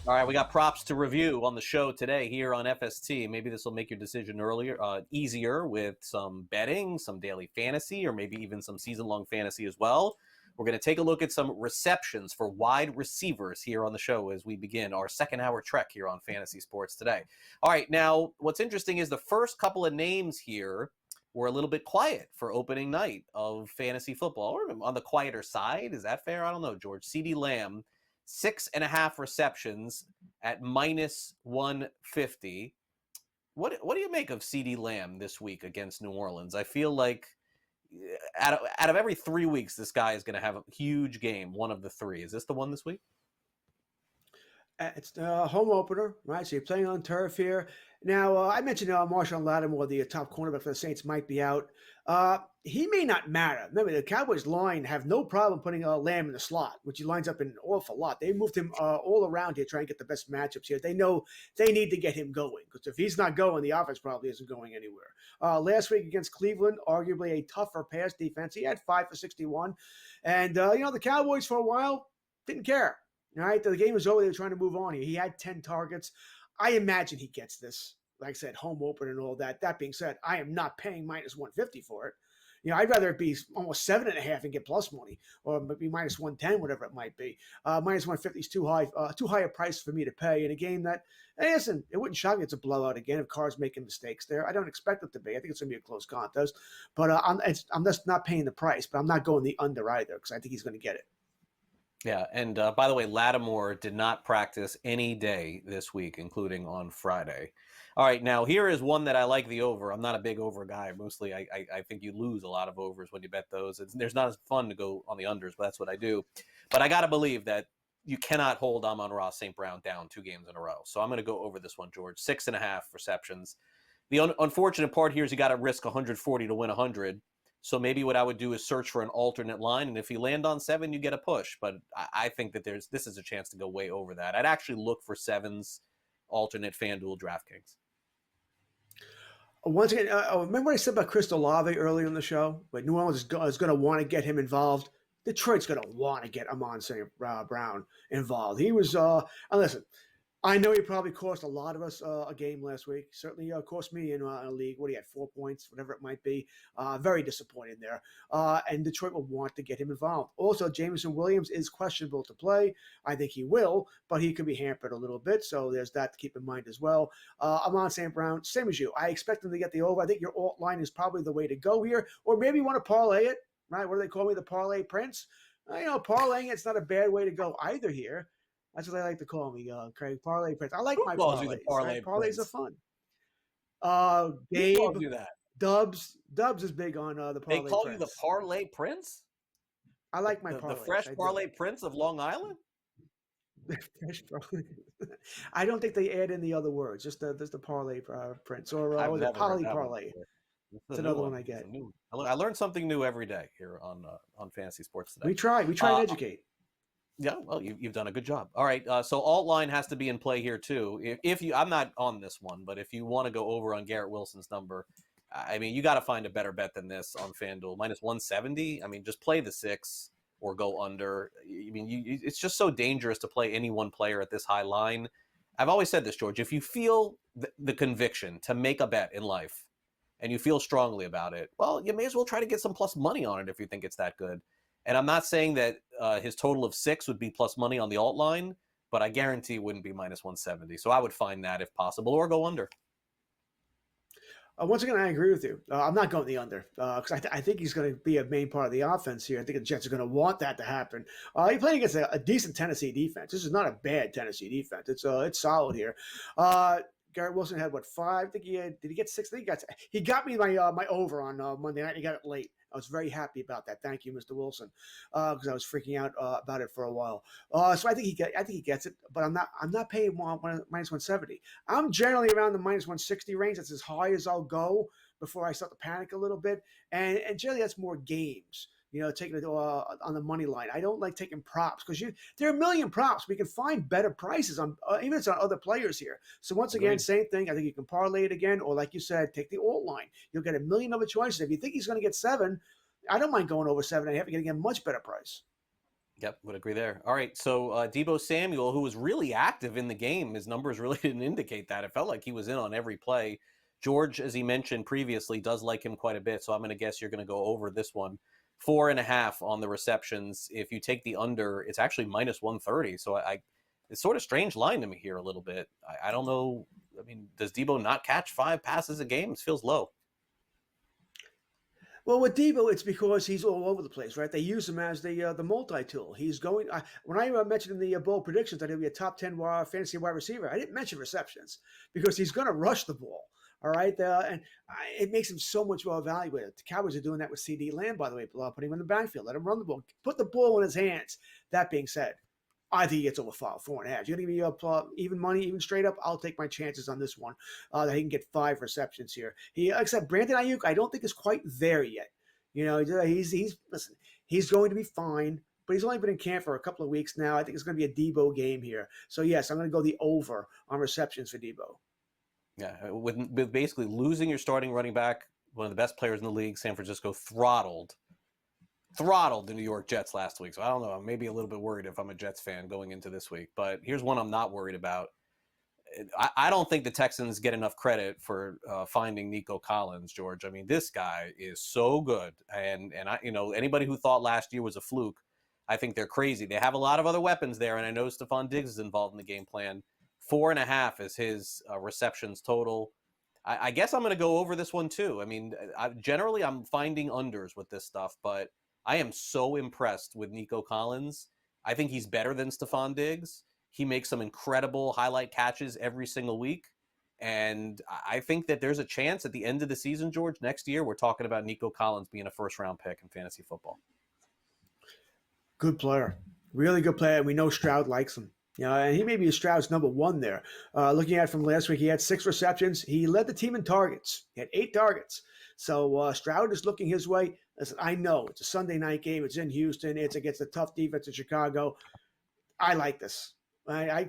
All right, we got props to review on the show today here on FST. Maybe this will make your decision easier with some betting, some daily fantasy, or maybe even some season-long fantasy as well. We're going to take a look at some receptions for wide receivers here on the show as we begin our second-hour trek here on Fantasy Sports today. All right, now what's interesting is the first couple of names here were a little bit quiet for opening night of fantasy football, or on the quieter side. Is that fair? I don't know, George. CeeDee Lamb, 6.5 receptions at minus 150. What do you make of CeeDee Lamb this week against New Orleans? I feel like out of every 3 weeks, this guy is going to have a huge game, one of the three. Is this the one this week? It's the home opener, right? So you're playing on turf here. Now, I mentioned Marshawn Lattimore, the top cornerback for the Saints, might be out. He may not matter. Remember, the Cowboys line have no problem putting Lamb in the slot, which he lines up in an awful lot. They moved him all around here trying to get the best matchups here. They know they need to get him going because if he's not going, the offense probably isn't going anywhere. Last week against Cleveland, arguably a tougher pass defense. He had 5 for 61. And, the Cowboys for a while didn't care. All right, the game was over. They were trying to move on. He had 10 targets. I imagine he gets this. Like I said, home opener and all that. That being said, I am not paying minus 150 for it. I'd rather it be almost 7.5 and get plus money, or maybe minus 110, whatever it might be. Minus 150 is too high a price for me to pay in a game that, hey, listen, it wouldn't shock me it's a blowout again if Carr's making mistakes there. I don't expect it to be. I think it's going to be a close contest, but I'm just not paying the price. But I'm not going the under either because I think he's going to get it. Yeah, and by the way, Lattimore did not practice any day this week, including on Friday. All right, now here is one that I like the over. I'm not a big over guy. Mostly I think you lose a lot of overs when you bet those. There's not as fun to go on the unders, but that's what I do. But I got to believe that you cannot hold Amon-Ra St. Brown down 2 games in a row. So I'm going to go over this one, George. 6.5 receptions. The unfortunate part here is you got to risk 140 to win 100. So maybe what I would do is search for an alternate line, and if you land on 7, you get a push. But I think that this is a chance to go way over that. I'd actually look for 7s, alternate FanDuel, DraftKings. Once again, remember what I said about Chris Olave earlier in the show? But New Orleans is going to want to get him involved. Detroit's going to want to get Amon St. Brown involved. He was, listen, I know he probably cost a lot of us a game last week. Certainly cost me in a league. What he had, 4 points, whatever it might be. Very disappointed there. And Detroit will want to get him involved. Also, Jameson Williams is questionable to play. I think he will, but he could be hampered a little bit. So there's that to keep in mind as well. Amon St. Brown, same as you. I expect him to get the over. I think your alt line is probably the way to go here. Or maybe you want to parlay it, right? What do they call me? The parlay prince? Parlaying it's not a bad way to go either here. That's what they like to call me, Craig. Parlay Prince. I like my parlays. Parlay Parlays are fun. Gabe calls you that. Dubs is big on the parlay. They call Prince. you the Parlay Prince? I like my parlays. The fresh Parlay Prince of Long Island? I don't think they add in the other words. Just the Parlay Prince or the Poly Parlay. It's another one I get. I learned something new every day here on Fantasy Sports today. We try and educate. Yeah, well, you've done a good job. All right, so alt line has to be in play here too. If you, I'm not on this one, but if you want to go over on Garrett Wilson's number, I mean, you got to find a better bet than this on FanDuel. Minus 170. I mean, just play the 6 or go under. I mean, it's just so dangerous to play any one player at this high line. I've always said this, George. If you feel the conviction to make a bet in life, and you feel strongly about it, well, you may as well try to get some plus money on it if you think it's that good. And I'm not saying that his total of 6 would be plus money on the alt line, but I guarantee it wouldn't be minus 170. So I would find that if possible, or go under. Once again, I agree with you. I'm not going the under because I think he's going to be a main part of the offense here. I think the Jets are going to want that to happen. You're playing against a decent Tennessee defense. This is not a bad Tennessee defense. It's solid here. Garrett Wilson had 5? I think did he get 6? I think he got me my over on Monday night. He got it late. I was very happy about that. Thank you, Mr. Wilson, because I was freaking out about it for a while. So I think he gets it, but I'm not paying minus 170. I'm generally around the minus 160 range. That's as high as I'll go before I start to panic a little bit. And generally that's more games. Taking it on the money line. I don't like taking props because there are a million props. We can find better prices on even if it's on other players here. So once again, same thing. I think you can parlay it again, or like you said, take the alt line. You'll get a million other choices. If you think he's going to get 7, I don't mind going over 7.5. You're going to get a much better price. Yep, would agree there. All right, so Debo Samuel, who was really active in the game, his numbers really didn't indicate that. It felt like he was in on every play. George, as he mentioned previously, does like him quite a bit, so I'm going to guess you're going to go over this one. 4.5 on the receptions. If you take the under, it's actually minus 130. So it's sort of strange line to me here a little bit. I don't know. I mean, does Debo not catch 5 passes a game? It feels low. Well, with Debo, it's because he's all over the place, right? They use him as the multi-tool. He's going. When I mentioned in the bold predictions that he'll be a top 10 fantasy wide receiver, I didn't mention receptions because he's going to rush the ball. All right, it makes him so much more valuable. The Cowboys are doing that with CD Lamb, by the way, putting him in the backfield, let him run the ball, put the ball in his hands. That being said, I think he gets over 4.5. You're going to give me even money, even straight up. I'll take my chances on this one that he can get 5 receptions here. Except Brandon Ayuk, I don't think is quite there yet. Listen, he's going to be fine, but he's only been in camp for a couple of weeks now. I think it's going to be a Debo game here. So yes, I'm going to go the over on receptions for Debo. Yeah, with basically losing your starting running back, one of the best players in the league, San Francisco throttled the New York Jets last week. So I don't know. I'm maybe a little bit worried if I'm a Jets fan going into this week. But here's one I'm not worried about. I don't think the Texans get enough credit for finding Nico Collins, George. I mean, this guy is so good. And anybody who thought last year was a fluke, I think they're crazy. They have a lot of other weapons there, and I know Stephon Diggs is involved in the game plan. 4.5 is his receptions total. I guess I'm going to go over this one too. I mean, generally I'm finding unders with this stuff, but I am so impressed with Nico Collins. I think he's better than Stephon Diggs. He makes some incredible highlight catches every single week. And I think that there's a chance at the end of the season, George, next year, we're talking about Nico Collins being a first-round pick in fantasy football. Good player. Really good player. And we know Stroud likes him. And he may be Stroud's number 1 there. Looking at from last week, he had 6 receptions. He led the team in targets. He had 8 targets. So Stroud is looking his way. Listen, I know it's a Sunday night game. It's in Houston. It's against a tough defense in Chicago. I like this. I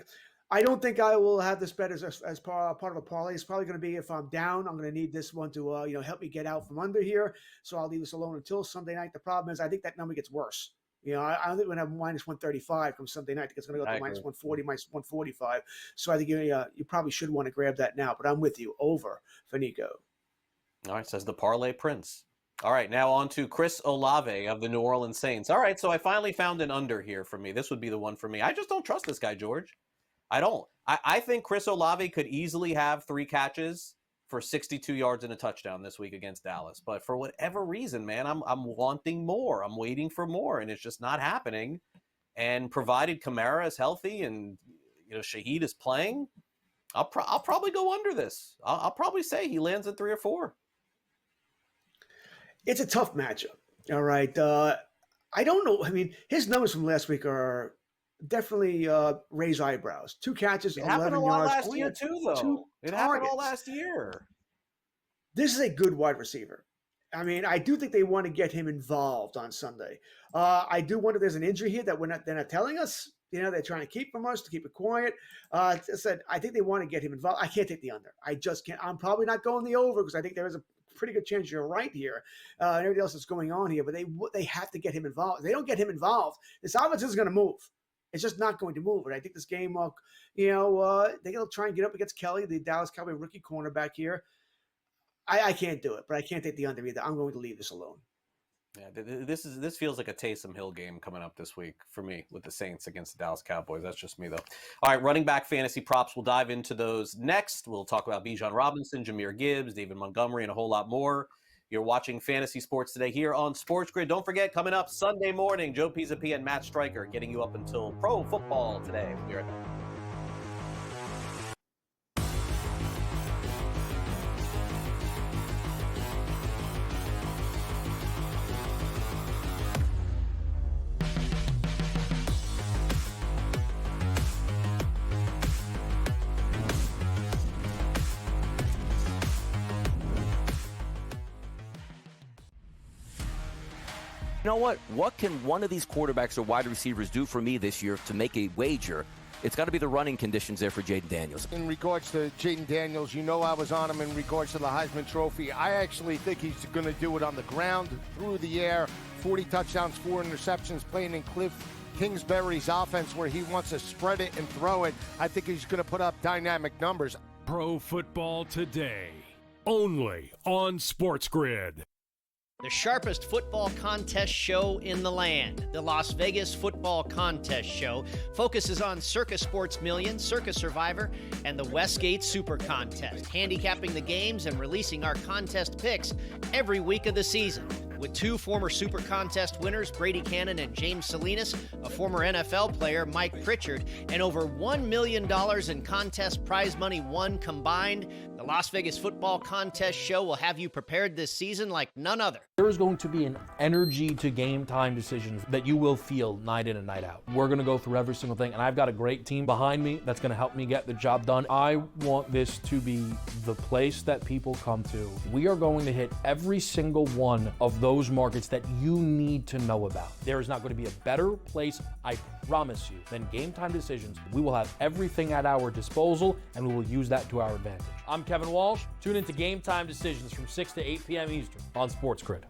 don't think I will have this bet as part of a parlay. It's probably going to be if I'm down, I'm going to need this one to help me get out from under here. So I'll leave this alone until Sunday night. The problem is I think that number gets worse. I don't think we're going to have minus 135 from Sunday night. I think it's going to go to minus 140, minus 145. So I think you probably should want to grab that now. But I'm with you. Over for Nico. All right, says the Parlay Prince. All right, now on to Chris Olave of the New Orleans Saints. All right, so I finally found an under here for me. This would be the one for me. I just don't trust this guy, George. I don't. I think Chris Olave could easily have 3 catches for 62 yards and a touchdown this week against Dallas. But for whatever reason, man, I'm wanting more. I'm waiting for more, and it's just not happening. And provided Kamara is healthy and Shaheed is playing, I'll probably go under this. I'll probably say he lands at 3 or 4. It's a tough matchup. All right. I don't know. I mean, his numbers from last week are definitely raise eyebrows. 2 catches, it 11 happened a yards. lot last year too, though. It happened all last year. This is a good wide receiver. I mean, I do think they want to get him involved on Sunday. I do wonder if there's an injury here that they're not telling us. They're trying to keep from us to keep it quiet. I said, I think they want to get him involved. I can't take the under. I just can't. I'm probably not going the over because I think there is a pretty good chance you're right here. And everything else that's going on here, but they have to get him involved. If they don't get him involved, this offense is going to move. It's just not going to move. And I think this game, they're going to try and get up against Kelly, the Dallas Cowboy rookie cornerback here. I can't do it, but I can't take the under either. I'm going to leave this alone. Yeah, this feels like a Taysom Hill game coming up this week for me with the Saints against the Dallas Cowboys. That's just me, though. All right, running back fantasy props. We'll dive into those next. We'll talk about Bijan Robinson, Jahmyr Gibbs, David Montgomery, and a whole lot more. You're watching Fantasy Sports Today here on SportsGrid. Don't forget, coming up Sunday morning, Joe Pisapia and Matt Stryker getting you up until Pro Football Today. We'll be right back. You know what? What can one of these quarterbacks or wide receivers do for me this year to make a wager? It's got to be the running conditions there for Jaden Daniels. In regards to Jaden Daniels, I was on him in regards to the Heisman Trophy. I actually think he's going to do it on the ground, through the air. 40 touchdowns, 4 interceptions, playing in Kingsbury's offense where he wants to spread it and throw it, I think he's going to put up dynamic numbers. Pro Football Today, only on SportsGrid. The sharpest football contest show in the land, the Las Vegas Football Contest Show, focuses on Circus Sports Million, Circus Survivor, and the Westgate Super Contest, handicapping the games and releasing our contest picks every week of the season. With two former Super Contest winners, Brady Cannon and James Salinas, a former NFL player, Mike Pritchard, and over $1 million in contest prize money won combined, the Las Vegas Football Contest Show will have you prepared this season like none other. There is going to be an energy to game time decisions that you will feel night in and night out. We're going to go through every single thing, and I've got a great team behind me that's going to help me get the job done. I want this to be the place that people come to. We are going to hit every single one of those markets that you need to know about. There is not going to be a better place, I promise you, than Game Time Decisions. We will have everything at our disposal, and we will use that to our advantage. I'm Kevin Walsh. Tune into Game Time Decisions from 6 to 8 p.m. Eastern on SportsGrid.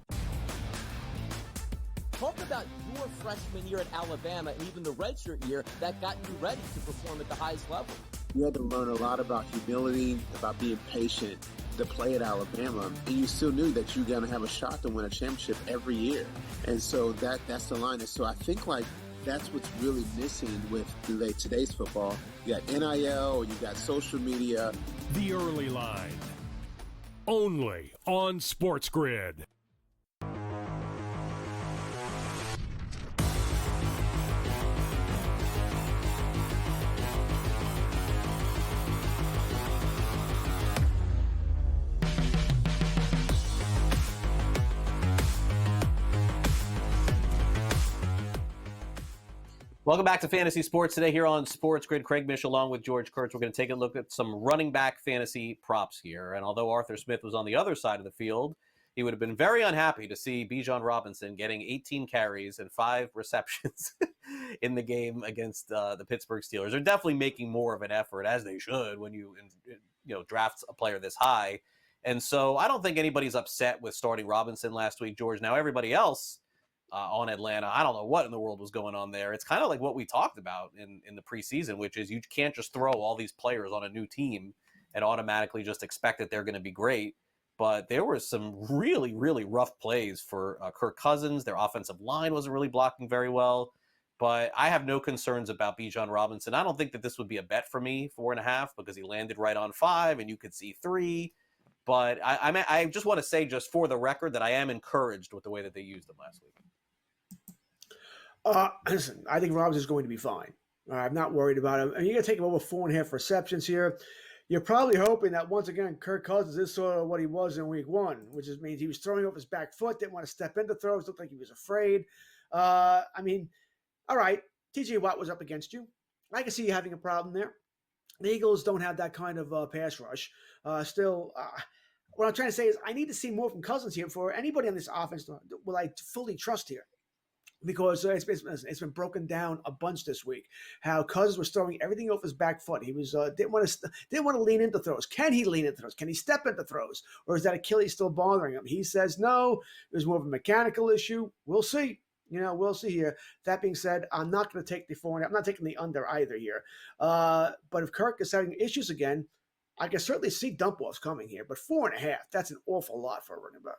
Talk about your freshman year at Alabama and even the redshirt year that got you ready to perform at the highest level. You had to learn a lot about humility, about being patient to play at Alabama, and you still knew that you're going to have a shot to win a championship every year. And so that's the line. And so I think that's what's really missing with today's football. You got NIL, you got social media. The Early Line, only on SportsGrid. Welcome back to Fantasy Sports today here on SportsGrid. Craig Mish along with George Kurtz. We're going to take a look at some running back fantasy props here. And although Arthur Smith was on the other side of the field, he would have been very unhappy to see Bijan Robinson getting 18 carries and 5 receptions in the game against the Pittsburgh Steelers. They're definitely making more of an effort, as they should, when you draft a player this high. And so I don't think anybody's upset with starting Robinson last week, George. Now, everybody else on Atlanta, I don't know what in the world was going on there. It's kind of like what we talked about in the preseason, which is you can't just throw all these players on a new team and automatically just expect that they're going to be great. But there were some really, really rough plays for Kirk Cousins. Their offensive line wasn't really blocking very well. But I have no concerns about Bijan Robinson. I don't think that this would be a bet for me, 4.5, because he landed right on 5, and you could see 3. But I just want to say, just for the record, that I am encouraged with the way that they used him last week. Listen, I think Robinson's going to be fine. I'm not worried about him. And you're going to take him over 4.5 receptions here. You're probably hoping that, once again, Kirk Cousins is sort of what he was in week 1, which means he was throwing off his back foot, didn't want to step into throws, looked like he was afraid. All right, T.J. Watt was up against you. I can see you having a problem there. The Eagles don't have that kind of pass rush. What I'm trying to say is I need to see more from Cousins here for anybody on this offense will I fully trust here. Because it's been broken down a bunch this week. How Cousins was throwing everything off his back foot. He was didn't want to lean into throws. Can he lean into throws? Can he step into throws? Or is that Achilles still bothering him? He says no. It was more of a mechanical issue. We'll see. We'll see here. That being said, I'm not going to take the 4. I'm not taking the under either here. But if Kirk is having issues again, I can certainly see dump offs coming here. But 4.5, that's an awful lot for a running back.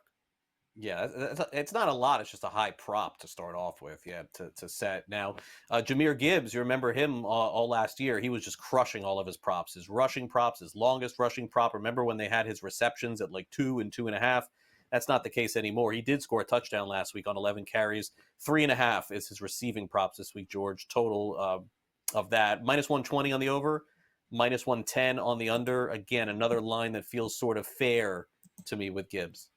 Yeah, it's not a lot. It's just a high prop to start off with, to set. Now, Jahmyr Gibbs, you remember him all last year. He was just crushing all of his props. His rushing props, his longest rushing prop. Remember when they had his receptions at like 2 and 2.5? That's not the case anymore. He did score a touchdown last week on 11 carries. 3.5 is his receiving props this week, George. Total of that. -120 on the over, -110 on the under. Again, another line that feels sort of fair to me with Gibbs.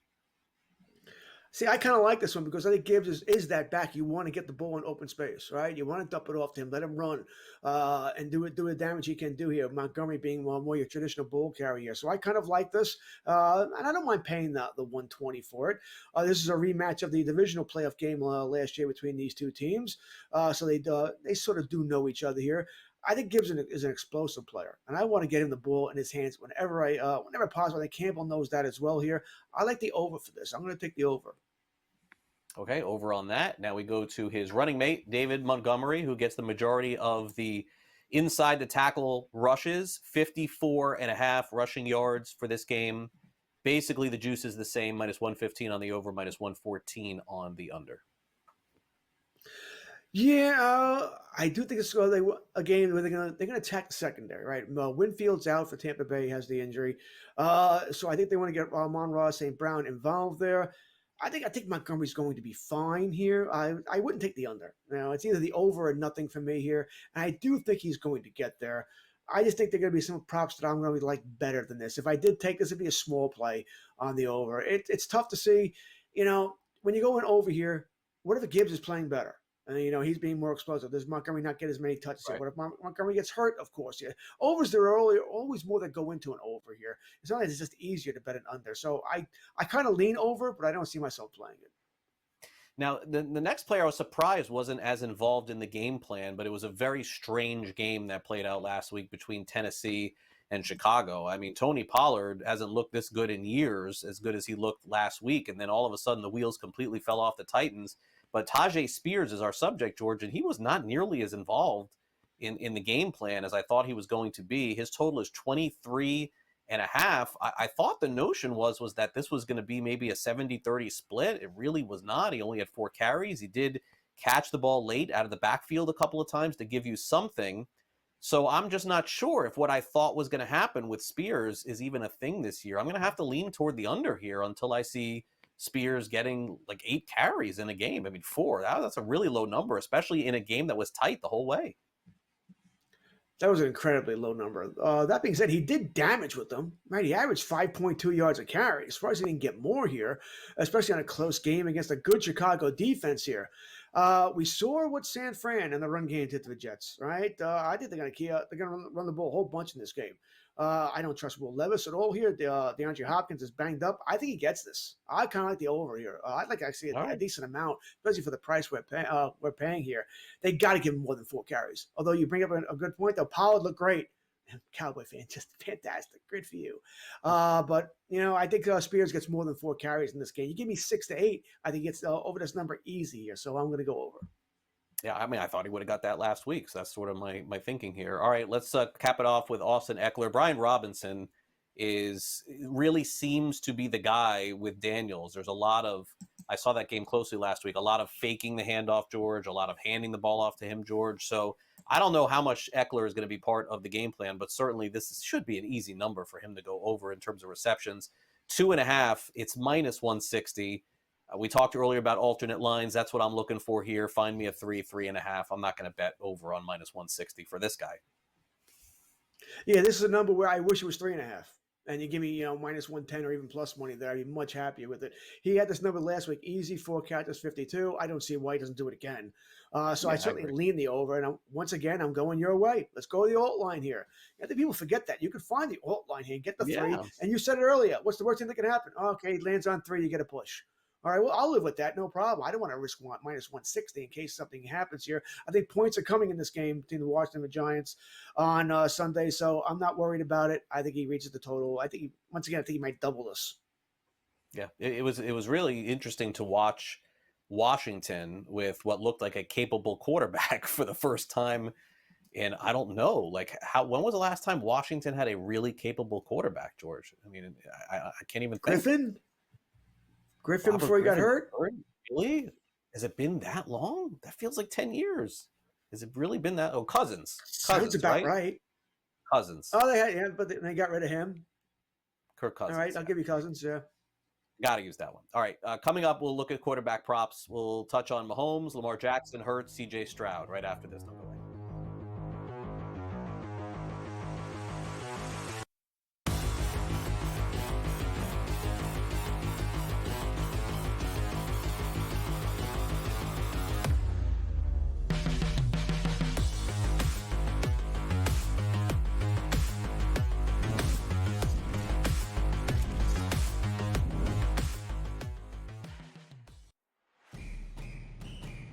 See, I kind of like this one because I think Gibbs is that back. You want to get the ball in open space, right? You want to dump it off to him, let him run, and do the damage he can do here. Montgomery being more your traditional ball carrier. So I kind of like this, and I don't mind paying the 120 for it. This is a rematch of the divisional playoff game last year between these two teams. So they sort of do know each other here. I think Gibbs is an explosive player, and I want to get him the ball in his hands whenever possible. I think Campbell knows that as well here. I like the over for this. I'm going to take the over. Okay, over on that. Now we go to his running mate, David Montgomery, who gets the majority of the inside the tackle rushes, 54.5 rushing yards for this game. Basically, the juice is the same, -115 on the over, -114 on the under. Yeah, I do think it's a game where they're gonna attack the secondary, right? Winfield's out for Tampa Bay, has the injury, so I think they want to get Amon-Ra St. Brown involved there. I think Montgomery's going to be fine here. I wouldn't take the under. It's either the over or nothing for me here, and I do think he's going to get there. I just think there are going to be some props that I'm going to like better than this. If I did take this, it'd be a small play on the over. It's tough to see, when you go in over here. What if Gibbs is playing better? And, he's being more explosive. Does Montgomery not get as many touches here? What if Montgomery gets hurt? Of course, yeah. Overs, there are always more that go into an over here. Sometimes it's just easier to bet an under. So I kind of lean over, but I don't see myself playing it. Now, the next player I was surprised wasn't as involved in the game plan, but it was a very strange game that played out last week between Tennessee and Chicago. I mean, Tony Pollard hasn't looked this good in years, as good as he looked last week, and then all of a sudden the wheels completely fell off the Titans. But Tajay Spears is our subject, George, and he was not nearly as involved in the game plan as I thought he was going to be. His total is 23.5. I thought the notion was that this was going to be maybe a 70-30 split. It really was not. He only had 4 carries. He did catch the ball late out of the backfield a couple of times to give you something. So I'm just not sure if what I thought was going to happen with Spears is even a thing this year. I'm going to have to lean toward the under here until I see Spears getting like 8 carries in a game. I mean, 4. That's a really low number, especially in a game that was tight the whole way. That was an incredibly low number. That being said, he did damage with them, right? He averaged 5.2 yards a carry. As far as he didn't get more here, especially on a close game against a good Chicago defense here. We saw what San Fran and the run game did to the Jets, right? I think they're going to run the ball a whole bunch in this game. I don't trust Will Levis at all here. DeAndre Hopkins is banged up. I think he gets this. I kind of like the over here. I'd like actually a decent amount, especially for the price we're paying here. They got to give him more than 4 carries. Although you bring up a good point, though. Pollard looked great. Cowboy fan, just fantastic. Good for you. But, I think Spears gets more than 4 carries in this game. You give me 6 to 8, I think it's over this number easy here. So I'm going to go over. Yeah, I mean, I thought he would have got that last week. So that's sort of my thinking here. All right, let's cap it off with Austin Eckler. Brian Robinson really seems to be the guy with Daniels. There's a lot of, I saw that game closely last week, a lot of faking the handoff, George, a lot of handing the ball off to him, George. So I don't know how much Eckler is going to be part of the game plan, but certainly this should be an easy number for him to go over in terms of receptions. 2.5, it's -160. We talked earlier about alternate lines. That's what I'm looking for here. Find me a 3.5. I'm not going to bet over on -160 for this guy. Yeah, this is a number where I wish it was 3.5. And you give me, -110 or even plus money there. I'd be much happier with it. He had this number last week, easy, 4 catches, 52. I don't see why he doesn't do it again. So I certainly lean the over. And once again, I'm going your way. Let's go to the alt line here. I think people forget that. You can find the alt line here, get the 3. And you said it earlier. What's the worst thing that can happen? Okay, he lands on 3, you get a push. All right, well, I'll live with that. No problem. I don't want to risk -160 in case something happens here. I think points are coming in this game between the Washington and the Giants on Sunday, so I'm not worried about it. I think he reaches the total. I think he might double this. Yeah, it was really interesting to watch Washington with what looked like a capable quarterback for the first time. And I don't know, when was the last time Washington had a really capable quarterback, George? I mean, I can't even think. Griffin before he got hurt? Really? Has it been that long? That feels like 10 years. Has it really been that? Oh, Cousins. Sounds about right. Cousins. Oh, but they got rid of him. Kirk Cousins. All right, I'll give you Cousins, yeah. Got to use that one. All right, coming up, we'll look at quarterback props. We'll touch on Mahomes, Lamar Jackson, Hurts, CJ Stroud right after this. Don't go away.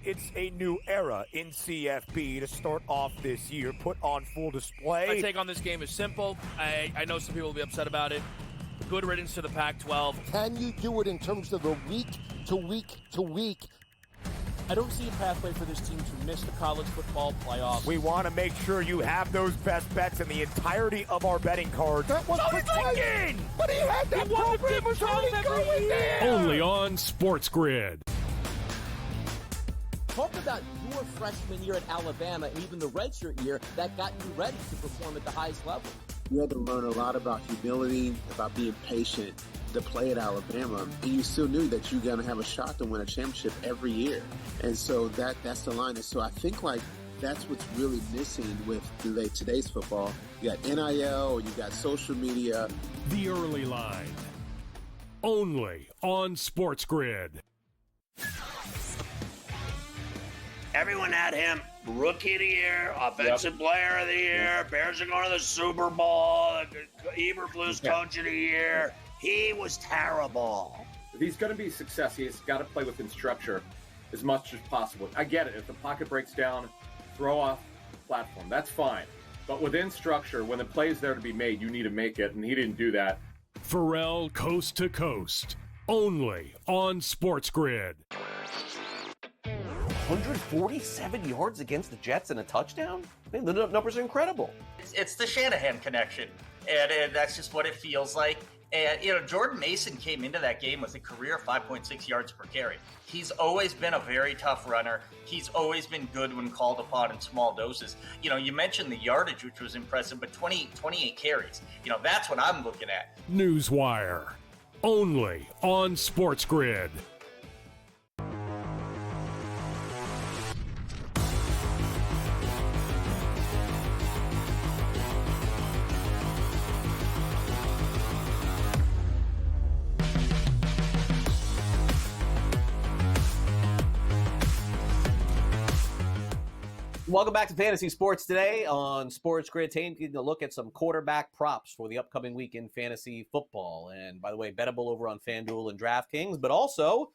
It's a new era in CFP to start off this year, put on full display. My take on this game is simple. I know some people will be upset about it. Good riddance to the Pac-12. Can you do it in terms of the week-to-week-to-week I don't see a pathway for this team to miss the college football playoffs. We want to make sure you have those best bets in the entirety of our betting cards. That was thinking! But he had that program was already going there. Only on SportsGrid. Talk about your freshman year at Alabama and even the redshirt year that got you ready to perform at the highest level. You had to learn a lot about humility, about being patient to play at Alabama, and you still knew that you're going to have a shot to win a championship every year. And so that's the line. And so I think like that's what's really missing with today's football. You got NIL, you got social media. The Early Line. Only on SportsGrid. Everyone had him Rookie of the Year, Offensive Player of the Year, Bears are going to the Super Bowl, Eberflus Coach of the Year. He was terrible. If he's going to be a success, he's got to play within structure as much as possible. I get it. If the pocket breaks down, throw off platform. That's fine. But within structure, when the play is there to be made, you need to make it, and he didn't do that. Pharrell Coast to Coast. Only on SportsGrid. 147 yards against the Jets and a touchdown? Man, the numbers are incredible. It's the Shanahan connection, and that's just what it feels like. And, Jordan Mason came into that game with a career 5.6 yards per carry. He's always been a very tough runner. He's always been good when called upon in small doses. You mentioned the yardage, which was impressive, but 28 carries. That's what I'm looking at. Newswire. Only on SportsGrid. Welcome back to Fantasy Sports today on SportsGrid. Taking a look at some quarterback props for the upcoming week in fantasy football. And by the way, bettable over on FanDuel and DraftKings, but also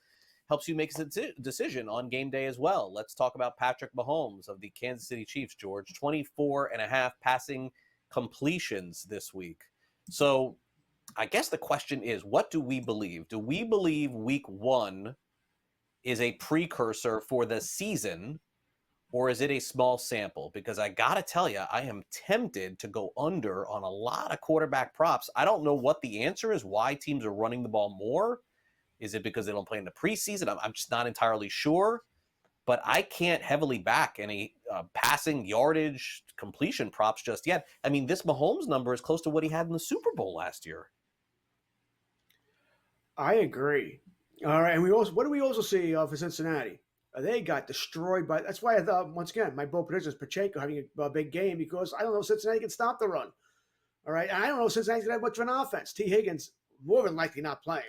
helps you make a decision on game day as well. Let's talk about Patrick Mahomes of the Kansas City Chiefs, George. 24.5 passing completions this week. So I guess the question is, what do we believe? Do we believe week one is a precursor for the season, or is it a small sample? Because I got to tell you, I am tempted to go under on a lot of quarterback props. I don't know what the answer is, why teams are running the ball more. Is it because they don't play in the preseason? I'm just not entirely sure. But I can't heavily back any passing yardage completion props just yet. I mean, this Mahomes number is close to what he had in the Super Bowl last year. I agree. All right, and what do we also see for Cincinnati? They got destroyed by. That's why I thought, once again, my bold prediction is Pacheco having a big game, because I don't know if Cincinnati can stop the run. All right, and I don't know if Cincinnati's going to have much of an offense. T. Higgins more than likely not playing.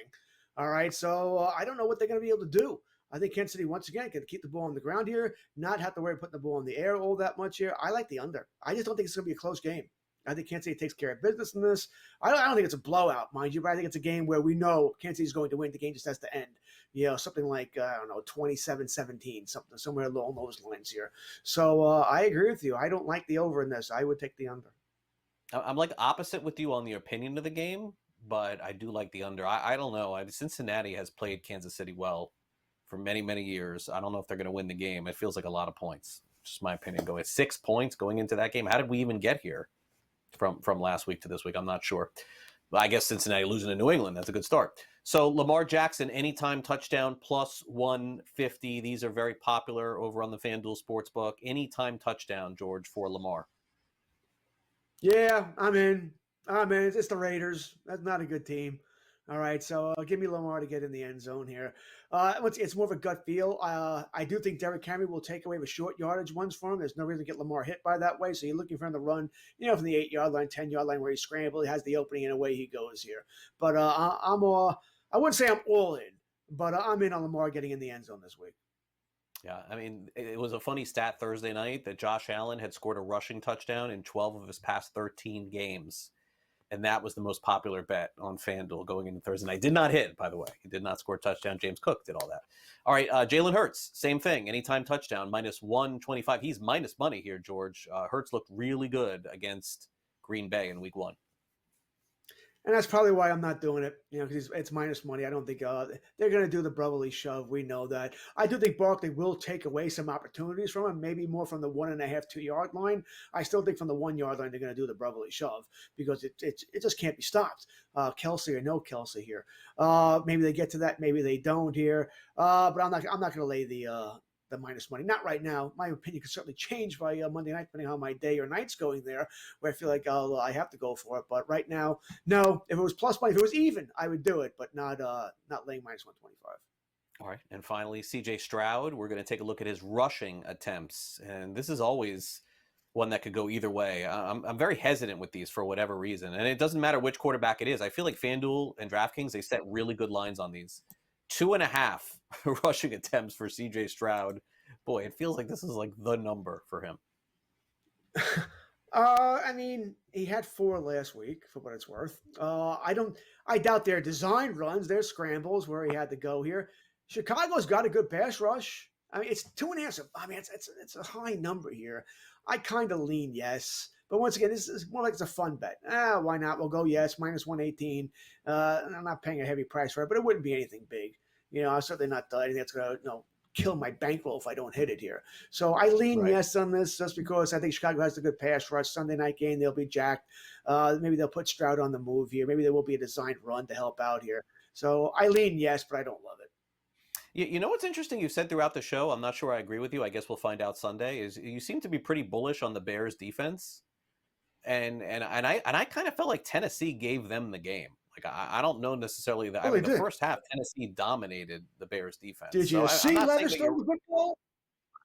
All right, so I don't know what they're going to be able to do. I think Kansas City, once again, can keep the ball on the ground here, not have to worry about putting the ball in the air all that much here. I like the under. I just don't think it's going to be a close game. I think Kansas City takes care of business in this. I don't think it's a blowout, mind you, but I think it's a game where we know Kansas City is going to win. The game just has to end. Something like, 27-17, somewhere along those lines here. So I agree with you. I don't like the over in this. I would take the under. I'm like opposite with you on the opinion of the game, but I do like the under. I don't know. Cincinnati has played Kansas City well for many, many years. I don't know if they're going to win the game. It feels like a lot of points. Just my opinion. Going 6 points going into that game. How did we even get here from last week to this week? I'm not sure. But I guess Cincinnati losing to New England, that's a good start. So Lamar Jackson, anytime touchdown, plus 150. These are very popular over on the FanDuel Sportsbook. Anytime touchdown, George, for Lamar. Yeah, I'm in. It's the Raiders. That's not a good team. All right, so give me Lamar to get in the end zone here. It's more of a gut feel. I do think Derrick Henry will take away the short yardage ones for him. There's no reason to get Lamar hit by that way. So you're looking for him to run, from the 8-yard line, 10-yard line where he scrambles. He has the opening and away he goes here. But I wouldn't say I'm all in, but I'm in on Lamar getting in the end zone this week. Yeah, I mean, it was a funny stat Thursday night that Josh Allen had scored a rushing touchdown in 12 of his past 13 games. And that was the most popular bet on FanDuel going into Thursday night. Did not hit, by the way. He did not score a touchdown. James Cook did all that. All right, Jalen Hurts, same thing. Anytime touchdown, minus 125. He's minus money here, George. Hurts looked really good against Green Bay in week one. And that's probably why I'm not doing it, because it's minus money. I don't think they're going to do the brotherly shove. We know that. I do think Barkley will take away some opportunities from him, maybe more from the 1.5, 2 yard line. I still think from the 1 yard line, they're going to do the brotherly shove because it just can't be stopped. Kelsey or no Kelsey here. Maybe they get to that. Maybe they don't here. But I'm not going to lay the minus money. Not right now. My opinion could certainly change by Monday night, depending on how my day or night's going there, where I feel like I have to go for it. But right now, no. If it was plus money, if it was even, I would do it, but not laying minus 125. All right. And finally, CJ Stroud. We're going to take a look at his rushing attempts. And this is always one that could go either way. I'm very hesitant with these for whatever reason. And it doesn't matter which quarterback it is. I feel like FanDuel and DraftKings, they set really good lines on these. 2.5 rushing attempts for CJ Stroud. Boy, it feels like this is like the number for him. I mean, he had 4 last week, for what it's worth. I doubt they're design runs. They're scrambles where he had to go here. Chicago's got a good pass rush. I mean, it's 2.5. I mean, it's a high number here. I kind of lean yes. But once again, this is more like it's a fun bet. Why not? We'll go yes, minus 118. I'm not paying a heavy price for it, but it wouldn't be anything big. I'm certainly not anything that's going to kill my bankroll if I don't hit it here. So I lean yes on this just because I think Chicago has a good pass rush. Sunday night game, they'll be jacked. Maybe they'll put Stroud on the move here. Maybe there will be a designed run to help out here. So I lean yes, but I don't love it. You know what's interesting you've said throughout the show, I'm not sure I agree with you. I guess we'll find out Sunday, is you seem to be pretty bullish on the Bears defense. And I kind of felt like Tennessee gave them the game. Like I don't know necessarily that. The first half, Tennessee dominated the Bears defense. Did you see Leatherstone football?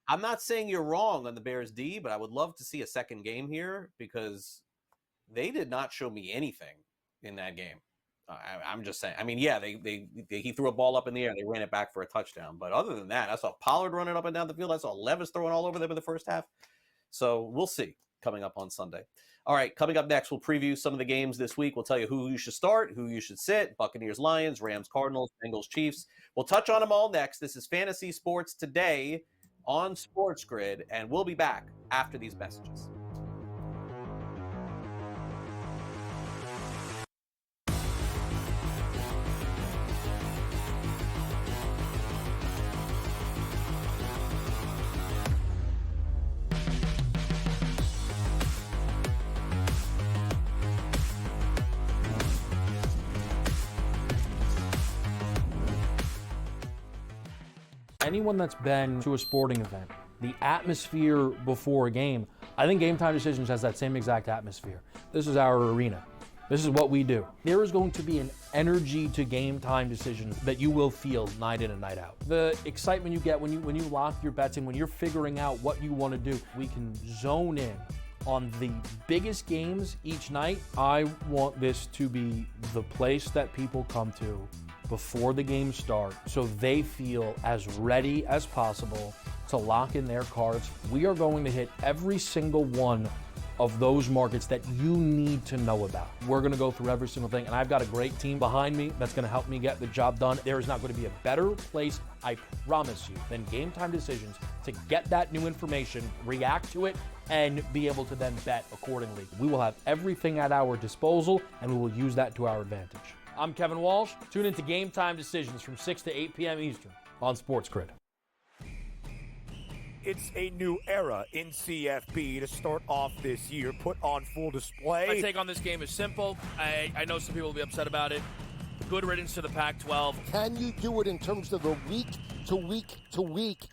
I'm not saying you're wrong on the Bears D, but I would love to see a second game here because they did not show me anything in that game. I'm just saying. I mean, yeah, he threw a ball up in the air and they ran it back for a touchdown. But other than that, I saw Pollard running up and down the field. I saw Levis throwing all over them in the first half. So we'll see coming up on Sunday. All right, coming up next, we'll preview some of the games this week. We'll tell you who you should start, who you should sit, Buccaneers, Lions, Rams, Cardinals, Bengals, Chiefs. We'll touch on them all next. This is Fantasy Sports Today on SportsGrid, and we'll be back after these messages. Anyone that's been to a sporting event, the atmosphere before a game, I think Game Time Decisions has that same exact atmosphere. This is our arena. This is what we do. There is going to be an energy to Game Time Decisions that you will feel night in and night out. The excitement you get when you lock your bets in, when you're figuring out what you want to do, we can zone in on the biggest games each night. I want this to be the place that people come to before the games start so they feel as ready as possible to lock in their cards. We are going to hit every single one of those markets that you need to know about. We're gonna go through every single thing, and I've got a great team behind me that's gonna help me get the job done. There is not gonna be a better place, I promise you, than Game Time Decisions to get that new information, react to it, and be able to then bet accordingly. We will have everything at our disposal, and we will use that to our advantage. I'm Kevin Walsh. Tune into Game Time Decisions from 6 to 8 p.m. Eastern on SportsGrid. It's a new era in CFB to start off this year, put on full display. My take on this game is simple. I know some people will be upset about it. Good riddance to the Pac-12. Can you do it in terms of the week to week to week?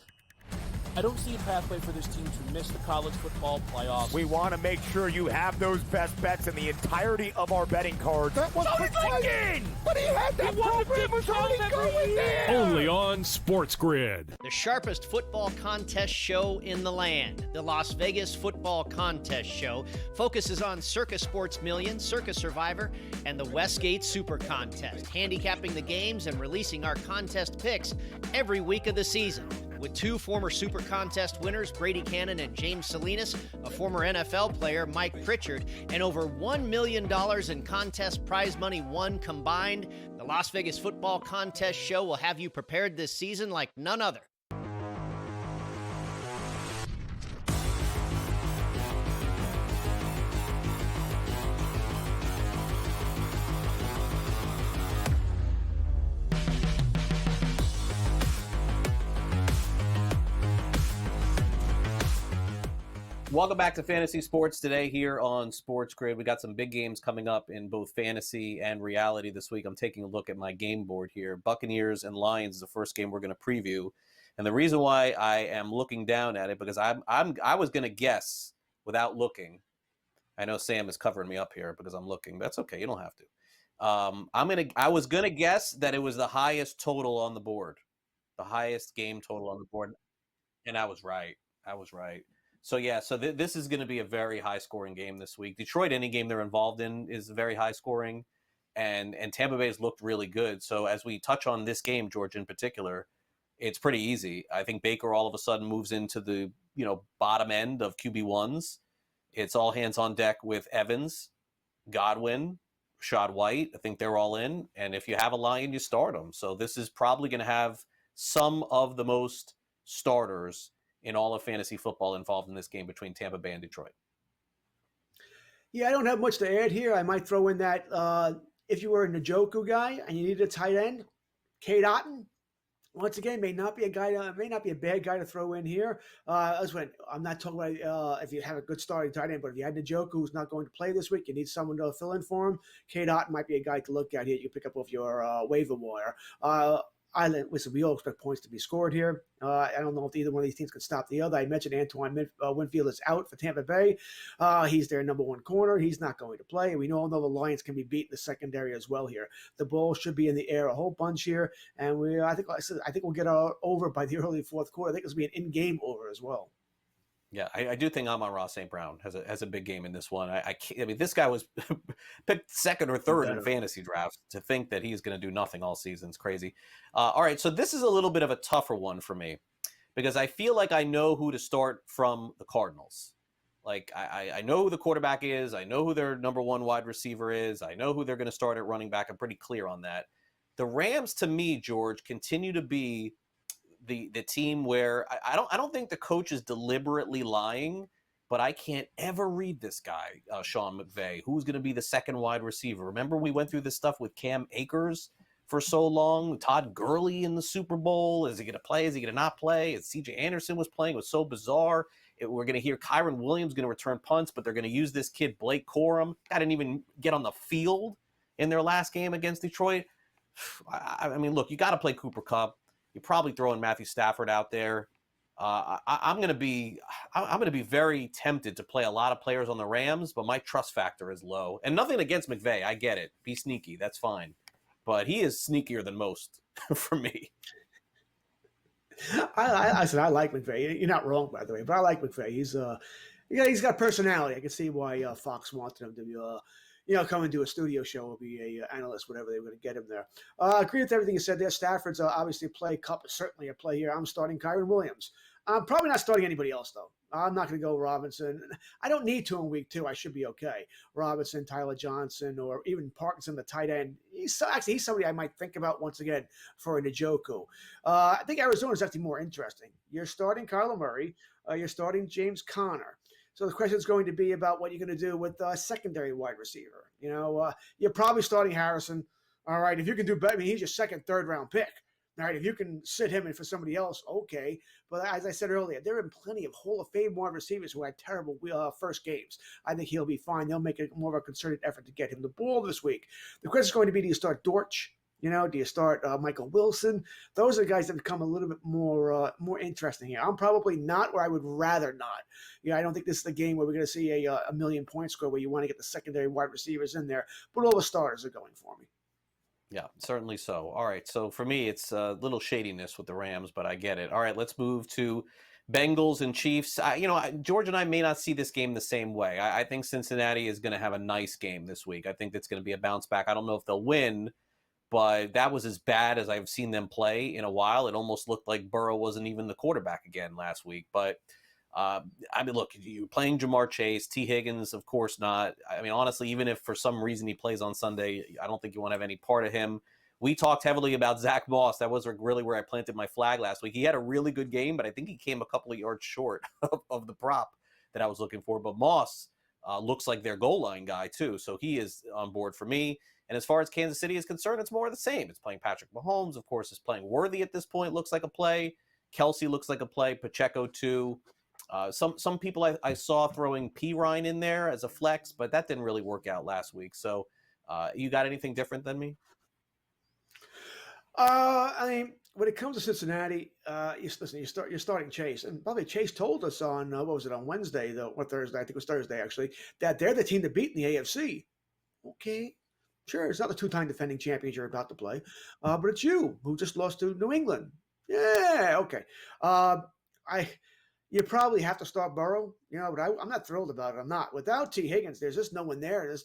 I don't see a pathway for this team to miss the college football playoffs. We want to make sure you have those best bets in the entirety of our betting cards. That was thinking! But he had that program was already going there! Only on SportsGrid. The sharpest football contest show in the land, the Las Vegas Football Contest Show, focuses on Circa Sports Million, Circa Survivor, and the Westgate Super Contest, handicapping the games and releasing our contest picks every week of the season. With 2 former Super Contest winners, Brady Cannon and James Salinas, a former NFL player, Mike Pritchard, and over $1 million in contest prize money won combined, the Las Vegas Football Contest Show will have you prepared this season like none other. Welcome back to Fantasy Sports today here on SportsGrid. We got some big games coming up in both fantasy and reality this week. I'm taking a look at my game board here. Buccaneers and Lions is the first game we're going to preview. And the reason why I am looking down at it, because I was going to guess without looking. I know Sam is covering me up here because I'm looking. That's okay. You don't have to. I was going to guess that it was the highest total on the board, the highest game total on the board. And I was right. So, yeah, this is going to be a very high-scoring game this week. Detroit, any game they're involved in, is very high-scoring, and Tampa Bay has looked really good. So as we touch on this game, George, in particular, it's pretty easy. I think Baker all of a sudden moves into the bottom end of QB1s. It's all hands on deck with Evans, Godwin, Rashad White. I think they're all in. And if you have a Lion, you start them. So this is probably going to have some of the most starters in all of fantasy football involved in this game between Tampa Bay and Detroit. Yeah, I don't have much to add here. I might throw in that if you were a Njoku guy and you needed a tight end, Cade Otton, once again, may not be a bad guy to throw in here. I'm not talking about if you have a good starting tight end, but if you had Njoku who's not going to play this week, you need someone to fill in for him. Cade Otton might be a guy to look at here. You pick up off your waiver wire. Listen, we all expect points to be scored here. I don't know if either one of these teams can stop the other. I mentioned Antoine Winfield is out for Tampa Bay. He's their number one corner. He's not going to play. We all know the Lions can be beat in the secondary as well here. The ball should be in the air a whole bunch here, and I think we'll get over by the early fourth quarter. I think it's going to be an in-game over as well. Yeah, I do think Amon-Ra St. Brown has a big game in this one. I mean, this guy was picked second or third in fantasy drafts. To think that he's going to do nothing all season is crazy. All right, so this is a little bit of a tougher one for me because I feel like I know who to start from the Cardinals. Like, I know who the quarterback is. I know who their number one wide receiver is. I know who they're going to start at running back. I'm pretty clear on that. The Rams, to me, George, continue to be the team where I don't think the coach is deliberately lying, but I can't ever read this guy, Sean McVay, who's going to be the second wide receiver. Remember we went through this stuff with Cam Akers for so long, Todd Gurley in the Super Bowl. Is he going to play? Is he going to not play? And CJ Anderson was playing. It was so bizarre. We're going to hear Kyron Williams going to return punts, but they're going to use this kid, Blake Corum. Guy didn't even get on the field in their last game against Detroit. I mean, look, you got to play Cooper Kupp. You're probably throwing Matthew Stafford out there. I'm going to be very tempted to play a lot of players on the Rams, but my trust factor is low. And nothing against McVay. I get it. Be sneaky. That's fine. But he is sneakier than most for me. I said I like McVay. You're not wrong, by the way, but I like McVay. He's got personality. I can see why Fox wanted him to be come and do a studio show or be a analyst, whatever they were going to get him there. I agree with everything you said there. Stafford's obviously a play. Kupp is certainly a play here. I'm starting Kyron Williams. I'm probably not starting anybody else, though. I'm not going to go Robinson. I don't need to in week 2. I should be okay. Robinson, Tyler Johnson, or even Parkinson, the tight end. He's somebody I might think about once again for a Njoku. I think Arizona is actually more interesting. You're starting Kyler Murray. You're starting James Conner. So the question is going to be about what you're going to do with a secondary wide receiver. You're probably starting Harrison. All right, if you can do better, I mean, he's your second, third round pick. All right, if you can sit him in for somebody else, okay. But as I said earlier, there are plenty of Hall of Fame wide receivers who had terrible first games. I think he'll be fine. They'll make more of a concerted effort to get him the ball this week. The question is going to be, do you start Dortch? Do you start Michael Wilson? Those are the guys that become a little bit more interesting here. I'm probably not where I would rather not. I don't think this is the game where we're going to see a million point score where you want to get the secondary wide receivers in there, but all the starters are going for me. Yeah, certainly so. All right, so for me, it's a little shadiness with the Rams, but I get it. All right, let's move to Bengals and Chiefs. George and I may not see this game the same way. I think Cincinnati is going to have a nice game this week. I think it's going to be a bounce back. I don't know if they'll win, but that was as bad as I've seen them play in a while. It almost looked like Burrow wasn't even the quarterback again last week. But, look, you're playing Jamar Chase, T. Higgins, of course not. I mean, honestly, even if for some reason he plays on Sunday, I don't think you want to have any part of him. We talked heavily about Zach Moss. That was really where I planted my flag last week. He had a really good game, but I think he came a couple of yards short of the prop that I was looking for. But Moss looks like their goal line guy, too. So he is on board for me. And as far as Kansas City is concerned, it's more of the same. It's playing Patrick Mahomes, of course, is playing Worthy at this point, looks like a play. Kelsey looks like a play. Pacheco, too. Some people I saw throwing P. Ryan in there as a flex, but that didn't really work out last week. So you got anything different than me? I mean, when it comes to Cincinnati, listen, you're starting Chase, and by the way, Chase told us on what was it, on Wednesday though, or Thursday? I think it was Thursday actually, that they're the team to beat in the AFC. Okay, sure, it's not the two-time defending champions you're about to play, but it's you who just lost to New England. Yeah, okay. You probably have to start Burrow, but I'm not thrilled about it. I'm not. Without T. Higgins, there's just no one there.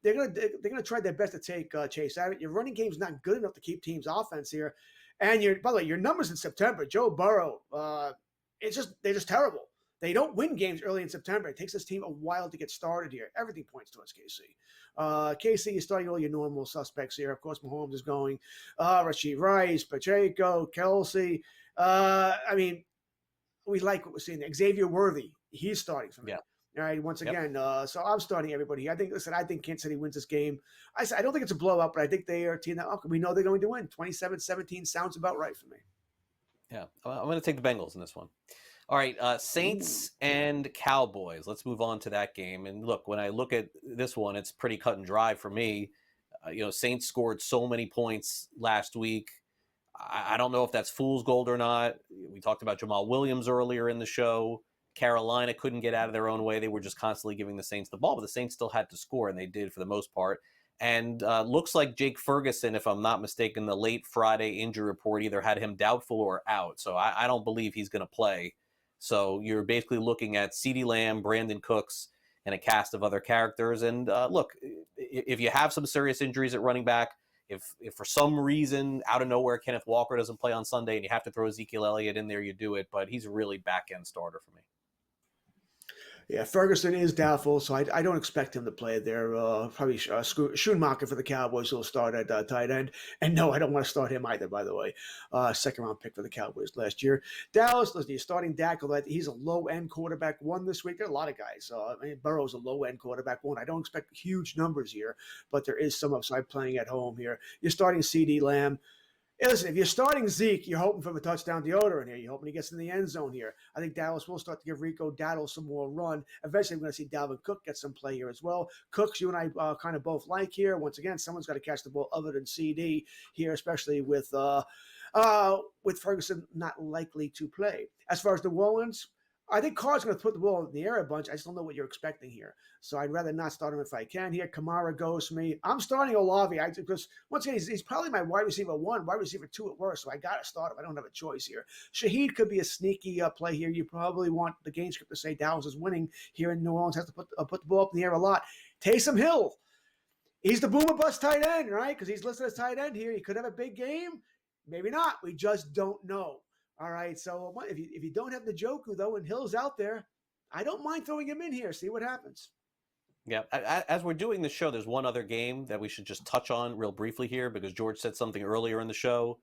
They're gonna try their best to take Chase out of it. Your running game's not good enough to keep teams' offense here. And by the way, your numbers in September, Joe Burrow, they're just terrible. They don't win games early in September. It takes this team a while to get started here. Everything points towards KC. KC is starting all your normal suspects here. Of course, Mahomes is going. Rashid Rice, Pacheco, Kelsey. We like what we're seeing there. Xavier Worthy, he's starting for me. Yeah. All right, once again, so I'm starting everybody. I think Kansas City wins this game. I don't think it's a blowout, but I think they are a team that we know they're going to win. 27-17 sounds about right for me. Yeah, I'm going to take the Bengals in this one. All right, Saints and Cowboys. Let's move on to that game. And look, when I look at this one, it's pretty cut and dry for me. Saints scored so many points last week. I don't know if that's fool's gold or not. We talked about Jamal Williams earlier in the show. Carolina couldn't get out of their own way. They were just constantly giving the Saints the ball, but the Saints still had to score, and they did for the most part. And looks like Jake Ferguson, if I'm not mistaken, the late Friday injury report either had him doubtful or out. So I don't believe he's going to play. So you're basically looking at CeeDee Lamb, Brandon Cooks, and a cast of other characters. And look, if you have some serious injuries at running back, if for some reason out of nowhere Kenneth Walker doesn't play on Sunday and you have to throw Ezekiel Elliott in there, you do it. But he's a really back-end starter for me. Yeah, Ferguson is doubtful, so I don't expect him to play there. Probably Schoonmaker for the Cowboys will start at tight end. And no, I don't want to start him either, by the way. Second-round pick for the Cowboys last year. Dallas, listen, you're starting Dak. He's a low-end quarterback one this week. There are a lot of guys. Burrow's a low-end quarterback one. I don't expect huge numbers here, but there is some upside playing at home here. You're starting CeeDee Lamb. Hey, listen, if you're starting Zeke, you're hoping for a touchdown deodorant here. You're hoping he gets in the end zone here. I think Dallas will start to give Rico Dowdle some more run. Eventually, we're going to see Dalvin Cook get some play here as well. Cooks, you and I kind of both like here. Once again, someone's got to catch the ball other than CD here, especially with Ferguson not likely to play. As far as New Orleans, I think Carr's going to put the ball in the air a bunch. I just don't know what you're expecting here. So I'd rather not start him if I can here. Kamara goes for me. I'm starting Olave because, once again, he's probably my wide receiver 1, wide receiver 2 at worst. So I got to start him. I don't have a choice here. Shaheed could be a sneaky play here. You probably want the game script to say Dallas is winning here in New Orleans. Has to put the ball up in the air a lot. Taysom Hill. He's the boomer bust tight end, right? Because he's listed as tight end here. He could have a big game. Maybe not. We just don't know. All right, so if you don't have the Njoku, though, and Hill's out there, I don't mind throwing him in here. See what happens. Yeah, as we're doing the show, there's one other game that we should just touch on real briefly here because George said something earlier in the show.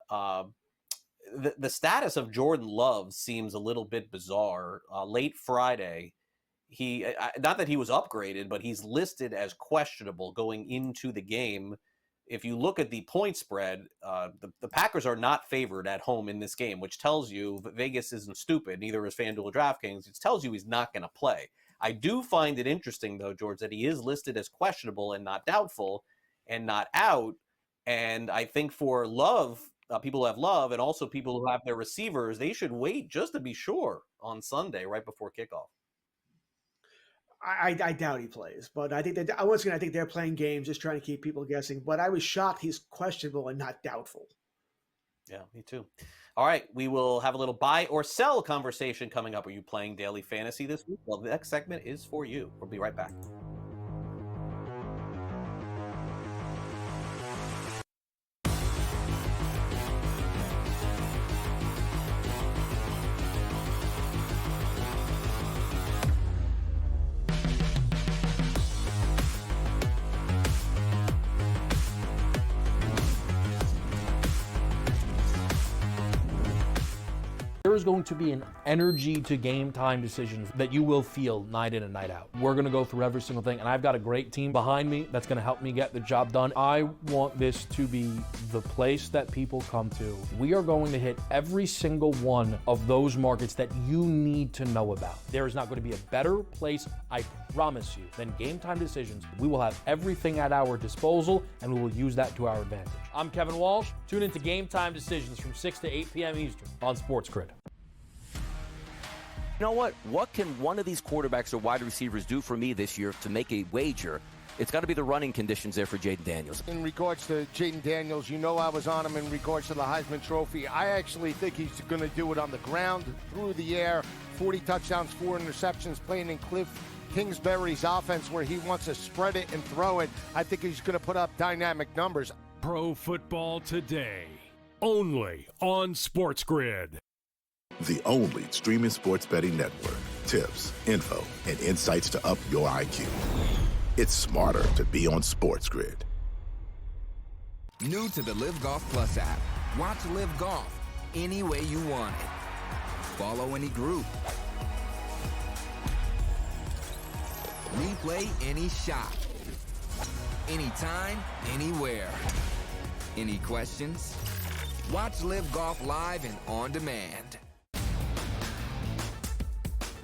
The status of Jordan Love seems a little bit bizarre. Late Friday, he not that he was upgraded, but he's listed as questionable going into the game. If you look at the point spread, the Packers are not favored at home in this game, which tells you that Vegas isn't stupid. Neither is FanDuel or DraftKings. It tells you he's not going to play. I do find it interesting, though, George, that he is listed as questionable and not doubtful and not out. And I think for Love, people who have Love and also people who have their receivers, they should wait just to be sure on Sunday right before kickoff. I doubt he plays, but I think once again, I think they're playing games, just trying to keep people guessing. But I was shocked he's questionable and not doubtful. Yeah, me too. All right, we will have a little buy or sell conversation coming up. Are you playing daily fantasy this week? Well, the next segment is for you. We'll be right back. There is going to be an energy to game time decisions that you will feel night in and night out. We're going to go through every single thing, and I've got a great team behind me that's going to help me get the job done. I want this to be the place that people come to. We are going to hit every single one of those markets that you need to know about. There is not going to be a better place, I promise you, than Game Time Decisions. We will have everything at our disposal, and we will use that to our advantage. I'm Kevin Walsh. Tune into Game Time Decisions from 6 to 8 p.m. Eastern on SportsGrid. You know what? What can one of these quarterbacks or wide receivers do for me this year to make a wager? It's got to be the running conditions there for Jaden Daniels. In regards to Jaden Daniels, you know I was on him in regards to the Heisman Trophy. I actually think he's going to do it on the ground, through the air, 40 touchdowns, 4 interceptions, playing in Cliff Kingsbury's offense where he wants to spread it and throw it. I think he's going to put up dynamic numbers. Pro Football Today, only on SportsGrid. The only streaming sports betting network. Tips, info, and insights to up your IQ. It's smarter to be on SportsGrid. New to the Live Golf Plus app. Watch Live Golf any way you want it. Follow any group. Replay any shot. Anytime, anywhere. Any questions? Watch Live Golf live and on demand.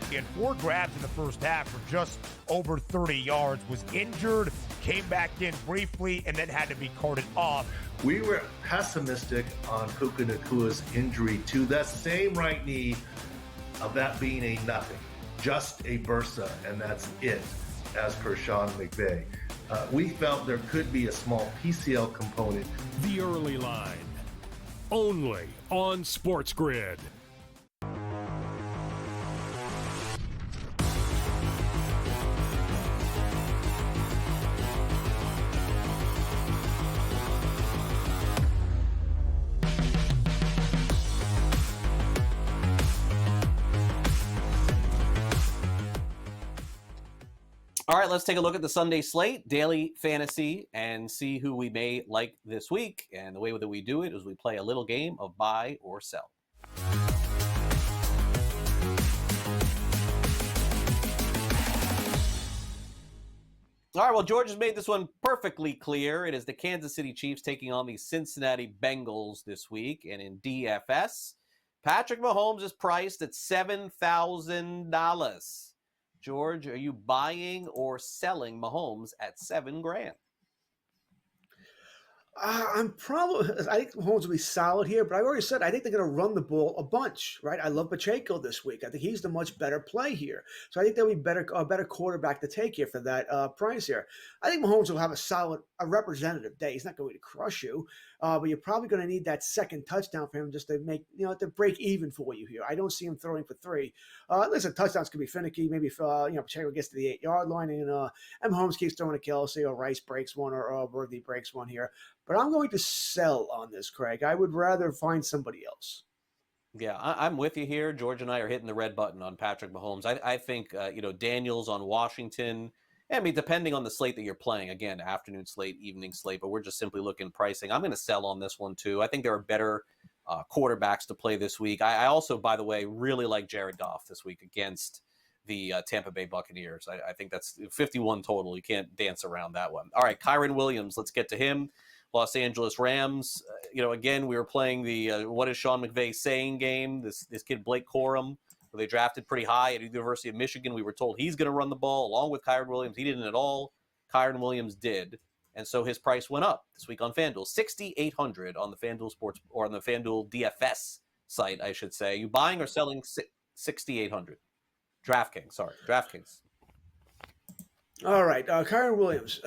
He had 4 grabs in the first half for just over 30 yards, was injured, came back in briefly, and then had to be carted off. We were pessimistic on Puka Nakua's injury to that same right knee, of that being a nothing, just a bursa, and that's it, as per Sean McVay. We felt there could be a small PCL component. The Early Line, only on SportsGrid. All right, let's take a look at the Sunday slate, daily fantasy, and see who we may like this week. And the way that we do it is we play a little game of buy or sell. All right, well, George has made this one perfectly clear. It is the Kansas City Chiefs taking on the Cincinnati Bengals this week. And in DFS, Patrick Mahomes is priced at $7,000. George, are you buying or selling Mahomes at $7,000? I think Mahomes will be solid here, but I already said I think they're going to run the ball a bunch, right? I love Pacheco this week. I think he's the much better play here. So I think there'll be a better quarterback to take here for that price here. I think Mahomes will have a representative day. He's not going to crush you, but you're probably going to need that second touchdown for him just to make, to break even for you here. I don't see him throwing for 3. Listen, touchdowns can be finicky. Maybe if, Pacheco gets to the 8-yard line and Mahomes keeps throwing to Kelsey or Rice breaks one or Worthy breaks one here. But I'm going to sell on this, Craig. I would rather find somebody else. Yeah, I'm with you here. George and I are hitting the red button on Patrick Mahomes. I think, Daniels on Washington. I mean, depending on the slate that you're playing, again, afternoon slate, evening slate, but we're just simply looking pricing. I'm going to sell on this one, too. I think there are better quarterbacks to play this week. I also, by the way, really like Jared Goff this week against the Tampa Bay Buccaneers. I think that's 51 total. You can't dance around that one. All right, Kyren Williams, let's get to him. Los Angeles Rams, again, we were playing the what is Sean McVay saying game. This kid, Blake Corum, who they drafted pretty high at the University of Michigan. We were told he's going to run the ball along with Kyren Williams. He didn't at all. Kyren Williams did. And so his price went up this week on FanDuel. $6,800 on the FanDuel Sports, or on the FanDuel DFS site, I should say. You buying or selling $6,800? DraftKings. All right, Kyren Williams.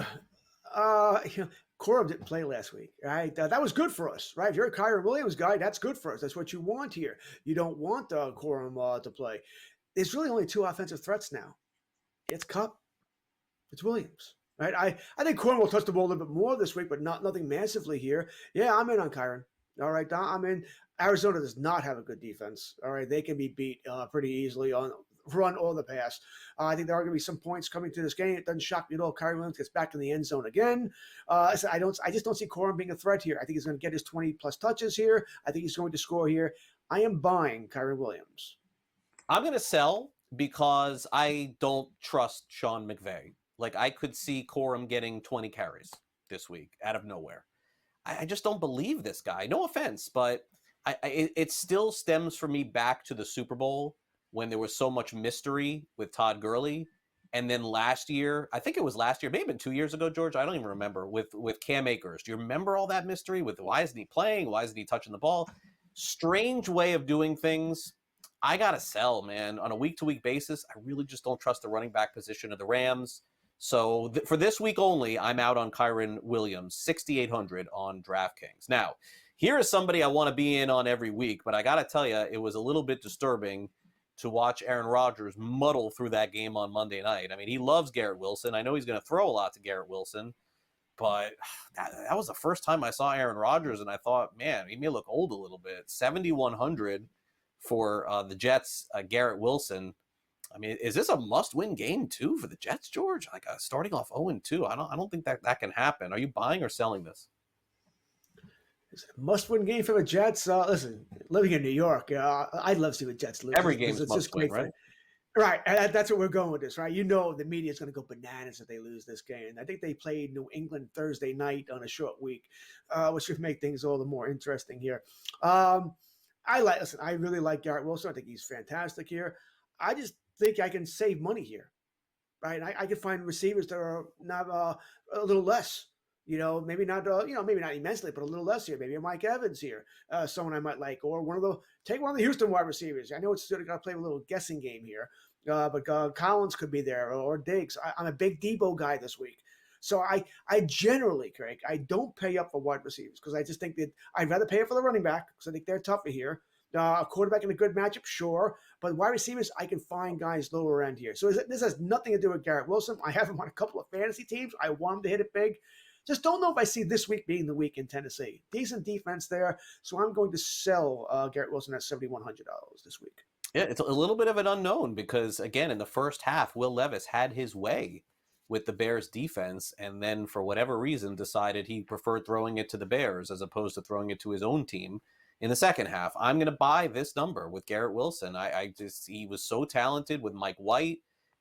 Corum didn't play last week, right? That was good for us, right? If you're a Kyren Williams guy, that's good for us. That's what you want here. You don't want Corum to play. There's really only 2 offensive threats now. It's Kupp. It's Williams, right? I think Corum will touch the ball a little bit more this week, but nothing massively here. Yeah, I'm in on Kyren. All right, I'm in. Arizona does not have a good defense. All right, they can be beat pretty easily on run or the pass. I think there are going to be some points coming to this game. It doesn't shock me at all. Kyren Williams gets back in the end zone again. I just don't see Corum being a threat here. I think he's going to get his 20-plus touches here. I think he's going to score here. I am buying Kyren Williams. I'm going to sell because I don't trust Sean McVay. Like, I could see Corum getting 20 carries this week out of nowhere. I just don't believe this guy. No offense, but it still stems for me back to the Super Bowl when there was so much mystery with Todd Gurley. And then last year, I think it was last year, maybe 2 years ago, George, I don't even remember, with Cam Akers. Do you remember all that mystery with why isn't he playing? Why isn't he touching the ball? Strange way of doing things. I got to sell, man. On a week-to-week basis, I really just don't trust the running back position of the Rams. So for this week only, I'm out on Kyren Williams, 6,800 on DraftKings. Now, here is somebody I want to be in on every week, but I got to tell you, it was a little bit disturbing to watch Aaron Rodgers muddle through that game on Monday night. I mean, he loves Garrett Wilson. I know he's going to throw a lot to Garrett Wilson, but that was the first time I saw Aaron Rodgers, and I thought, man, he may look old a little bit. 7,100 for the Jets, Garrett Wilson. I mean, is this a must-win game too for the Jets, George? Like starting off 0-2, I don't think that can happen. Are you buying or selling this? It's a must-win game for the Jets. Listen, living in New York, I'd love to see the Jets lose. Every game is must-win, right? Right, and that's what we're going with this, right? You know the media is going to go bananas if they lose this game. I think they played New England Thursday night on a short week, which should make things all the more interesting here. I really like Garrett Wilson. I think he's fantastic here. I just think I can save money here, right? I can find receivers that are not a little less, maybe not, maybe not immensely, but a little less here. Maybe a Mike Evans here, someone I might like, or take one of the Houston wide receivers. I know it's sort of got to play a little guessing game here, but Collins could be there or Diggs. I'm a big Debo guy this week. So I generally, Craig, I don't pay up for wide receivers because I just think that I'd rather pay up for the running back because I think they're tougher here. A quarterback in a good matchup, sure. But wide receivers, I can find guys lower end here. So this has nothing to do with Garrett Wilson. I have him on a couple of fantasy teams. I want him to hit it big. Just don't know if I see this week being the week in Tennessee. Decent defense there. So I'm going to sell Garrett Wilson at $7,100 this week. Yeah, it's a little bit of an unknown because, again, in the first half, Will Levis had his way with the Bears defense and then for whatever reason decided he preferred throwing it to the Bears as opposed to throwing it to his own team. In the second half, I'm going to buy this number with Garrett Wilson. He was so talented with Mike White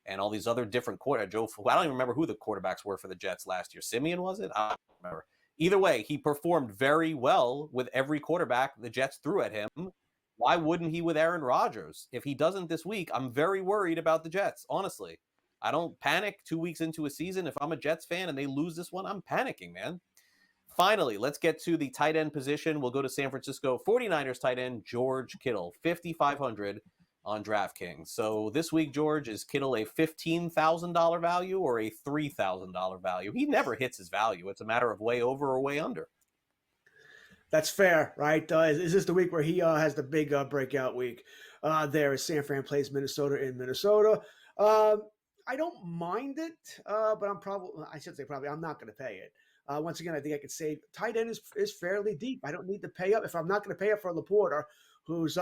and all these other different quarterbacks. I don't even remember who the quarterbacks were for the Jets last year. Simeon, was it? I don't remember. Either way, he performed very well with every quarterback the Jets threw at him. Why wouldn't he with Aaron Rodgers? If he doesn't this week, I'm very worried about the Jets, honestly. I don't panic 2 weeks into a season. If I'm a Jets fan and they lose this one, I'm panicking, man. Finally, let's get to the tight end position. We'll go to San Francisco 49ers tight end George Kittle, 5,500 on DraftKings. So this week, George, is Kittle a $15,000 value or a $3,000 value? He never hits his value. It's a matter of way over or way under. That's fair, right? Is this the week where he has the big breakout week? There is San Fran plays Minnesota in Minnesota. I don't mind it, but I'm not going to pay it. Once again, I think I could save. Tight end is fairly deep. I don't need to pay up. If I'm not going to pay up for Laporta, who's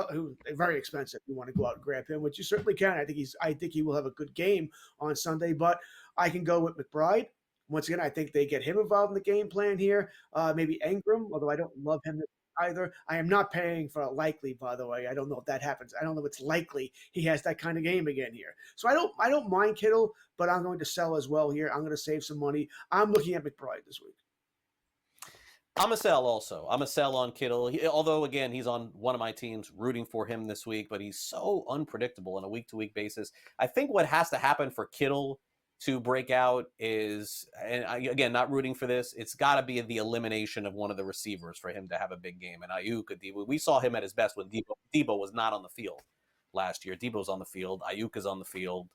very expensive, you want to go out and grab him, which you certainly can. I think he will have a good game on Sunday, but I can go with McBride. Once again, I think they get him involved in the game plan here. Maybe Ingram, although I don't love him either. I am not paying for a likely, by the way. I don't know if that happens. I don't know if it's likely he has that kind of game again here. So I don't mind Kittle, but I'm going to sell as well here. I'm going to save some money. I'm looking at McBride this week. I'm a sell also. I'm a sell on Kittle. Although, again, he's on one of my teams rooting for him this week, but he's so unpredictable on a week-to-week basis. I think what has to happen for Kittle to break out is, and again, not rooting for this, it's got to be the elimination of one of the receivers for him to have a big game. And Ayuk, we saw him at his best when Debo was not on the field last year. Debo's on the field. Ayuk is on the field.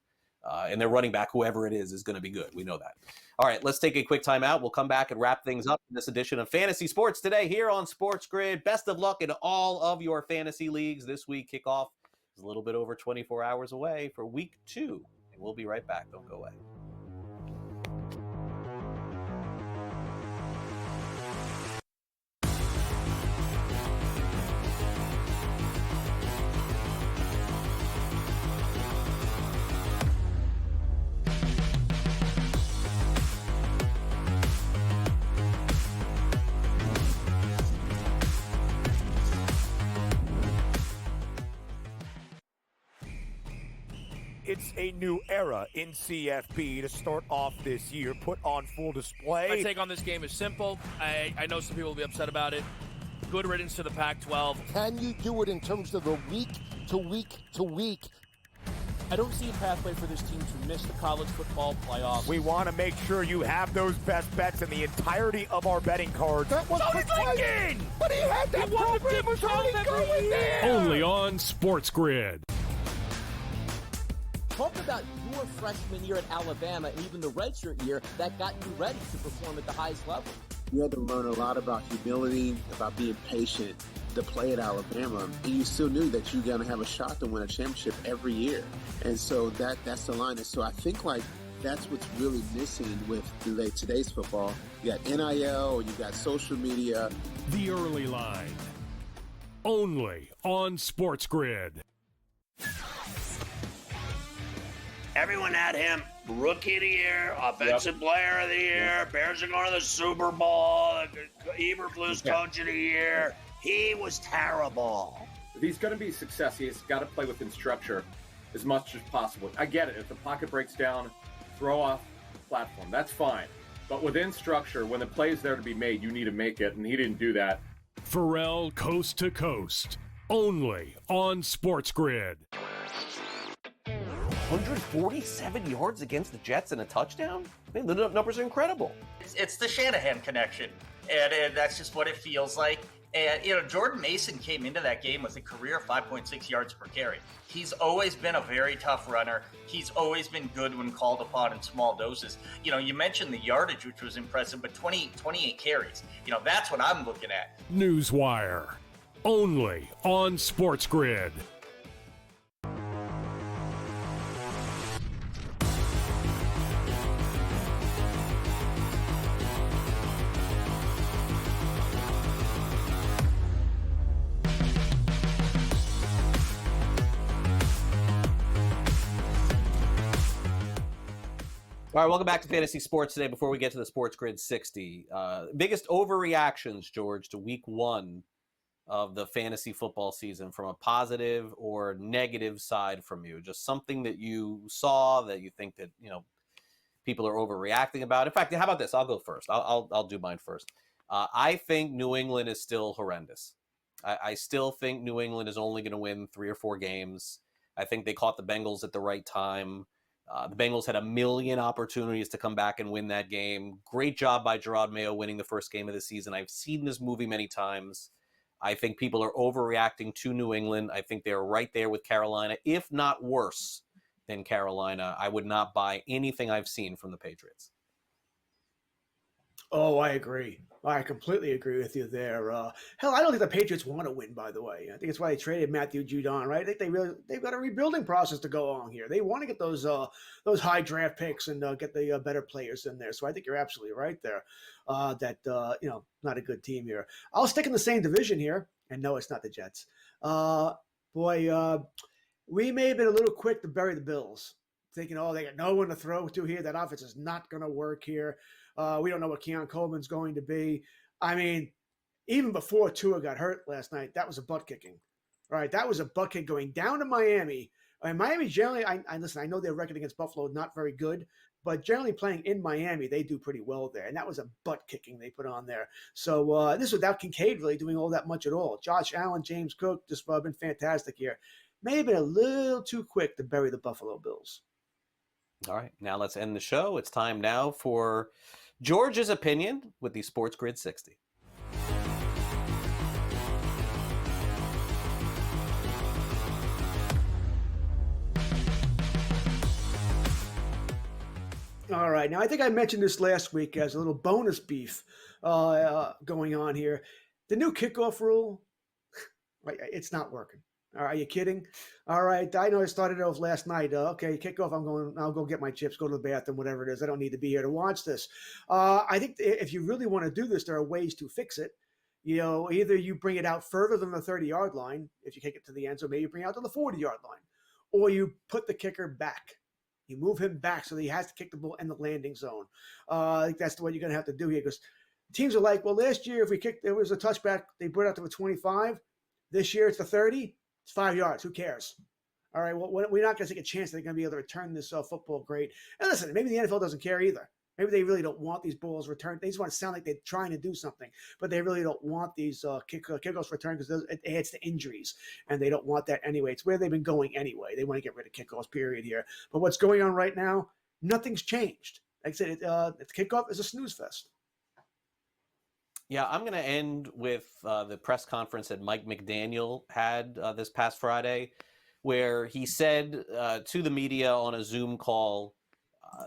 And their running back, whoever it is going to be good. We know that. All right, let's take a quick timeout. We'll come back and wrap things up in this edition of Fantasy Sports Today here on SportsGrid. Best of luck in all of your fantasy leagues this week. Kickoff is a little bit over 24 hours away for week 2. And we'll be right back. Don't go away. it's a new era in CFB to start off this year, put on full display. My take on this game is simple. I know some people will be upset about it. Good riddance to the Pac-12. Can you do it in terms of a week to week to week? I don't see a pathway for this team to miss the college football playoffs. We want to make sure you have those best bets in the entirety of our betting cards. That was Tony Blinken! But he had that program was already going there! Only on SportsGrid. Talk about your freshman year at Alabama and even the redshirt year that got you ready to perform at the highest level. You had to learn a lot about humility, about being patient, to play at Alabama, and you still knew that you're going to have a shot to win a championship every year. And so that's the line. And so I think that's what's really missing with today's football. You got NIL, you got social media. The Early Line. Only on SportsGrid. Everyone had him rookie of the year, offensive player of the year. Bears are going to the Super Bowl. Eberflus coach of the year. He was terrible. If he's going to be success, he's got to play within structure as much as possible. I get it. If the pocket breaks down, throw off platform. That's fine. But within structure, when the play is there to be made, you need to make it, and he didn't do that. Pharrell Coast to Coast. Only on SportsGrid. 147 yards against the Jets and a touchdown? I mean, the numbers are incredible. It's the Shanahan connection, and that's just what it feels like. And, Jordan Mason came into that game with a career 5.6 yards per carry. He's always been a very tough runner. He's always been good when called upon in small doses. You mentioned the yardage, which was impressive, but 28 carries. That's what I'm looking at. Newswire. Only on SportsGrid. All right, welcome back to Fantasy Sports today. Before we get to the SportsGrid 60, biggest overreactions, George, to week one of the fantasy football season from a positive or negative side from you? Just something that you saw that you think that, people are overreacting about. In fact, how about this? I'll go first. I'll do mine first. I think New England is still horrendous. I still think New England is only going to win 3 or 4 games. I think they caught the Bengals at the right time. The Bengals had a million opportunities to come back and win that game. Great job by Gerard Mayo winning the first game of the season. I've seen this movie many times. I think people are overreacting to New England. I think they're right there with Carolina, if not worse than Carolina. I would not buy anything I've seen from the Patriots. Oh, I agree. I completely agree with you there. Hell, I don't think the Patriots want to win, by the way. I think it's why they traded Matthew Judon, right? I think they've got a rebuilding process to go on here. They want to get those high draft picks and get the better players in there. So I think you're absolutely right there. Not a good team here. I'll stick in the same division here, and no, it's not the Jets. We may have been a little quick to bury the Bills, thinking, they got no one to throw to here. That offense is not going to work here. We don't know what Keon Coleman's going to be. I mean, even before Tua got hurt last night, that was a butt kicking, right? That was a butt kick going down to Miami. I mean, Miami generally, I know their record against Buffalo not very good, but generally playing in Miami, they do pretty well there. And that was a butt kicking they put on there. So this without Kincaid really doing all that much at all. Josh Allen, James Cook, just been fantastic here. May have been a little too quick to bury the Buffalo Bills. All right, now let's end the show. It's time now for George's opinion with the SportsGrid 60. All right. Now, I think I mentioned this last week as a little bonus beef going on here. The new kickoff rule, it's not working. Are you kidding? All right. I know I started off last night. Okay, kickoff. I'll go get my chips, go to the bathroom, whatever it is. I don't need to be here to watch this. I think if you really want to do this, there are ways to fix it. Either you bring it out further than the 30-yard line if you kick it to the end, so maybe you bring it out to the 40-yard line, or you put the kicker back. You move him back so that he has to kick the ball in the landing zone. I think that's what you're going to have to do here, because teams are like, well, last year if we kicked, there was a touchback, they brought it out to the 25. This year it's the 30. It's 5 yards. Who cares? All right, well, we're not going to take a chance that they're going to be able to return this football great. And listen, maybe the NFL doesn't care either. Maybe they really don't want these balls returned. They just want to sound like they're trying to do something, but they really don't want these kickoffs returned because it adds to injuries, and they don't want that anyway. It's where they've been going anyway. They want to get rid of kickoffs, period, here. But what's going on right now, nothing's changed. Like I said, the kickoff is a snooze fest. Yeah, I'm going to end with the press conference that Mike McDaniel had this past Friday, where he said to the media on a Zoom call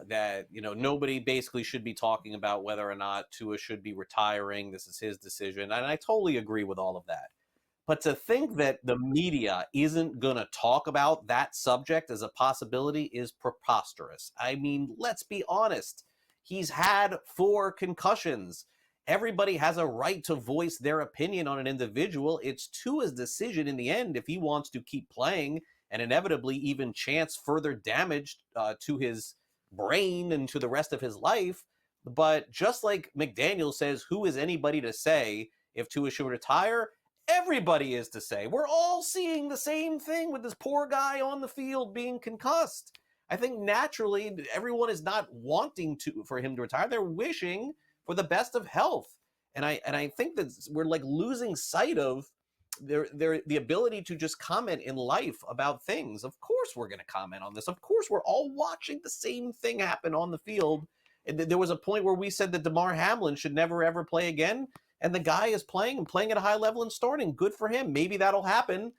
that, nobody basically should be talking about whether or not Tua should be retiring. This is his decision. And I totally agree with all of that. But to think that the media isn't going to talk about that subject as a possibility is preposterous. I mean, let's be honest. He's had 4 concussions. Everybody has a right to voice their opinion on an individual. It's Tua's decision in the end if he wants to keep playing and inevitably even chance further damage to his brain and to the rest of his life. But just like McDaniel says, who is anybody to say if Tua should retire? Everybody is to say. We're all seeing the same thing with this poor guy on the field being concussed. I think naturally everyone is not wanting for him to retire. They're wishing for the best of health. And I think that we're like losing sight of the ability to just comment in life about things. Of course we're going to comment on this. Of course we're all watching the same thing happen on the field. And there was a point where we said that DeMar Hamlin should never ever play again. And the guy is playing and playing at a high level and starting. Good for him. Maybe that'll happen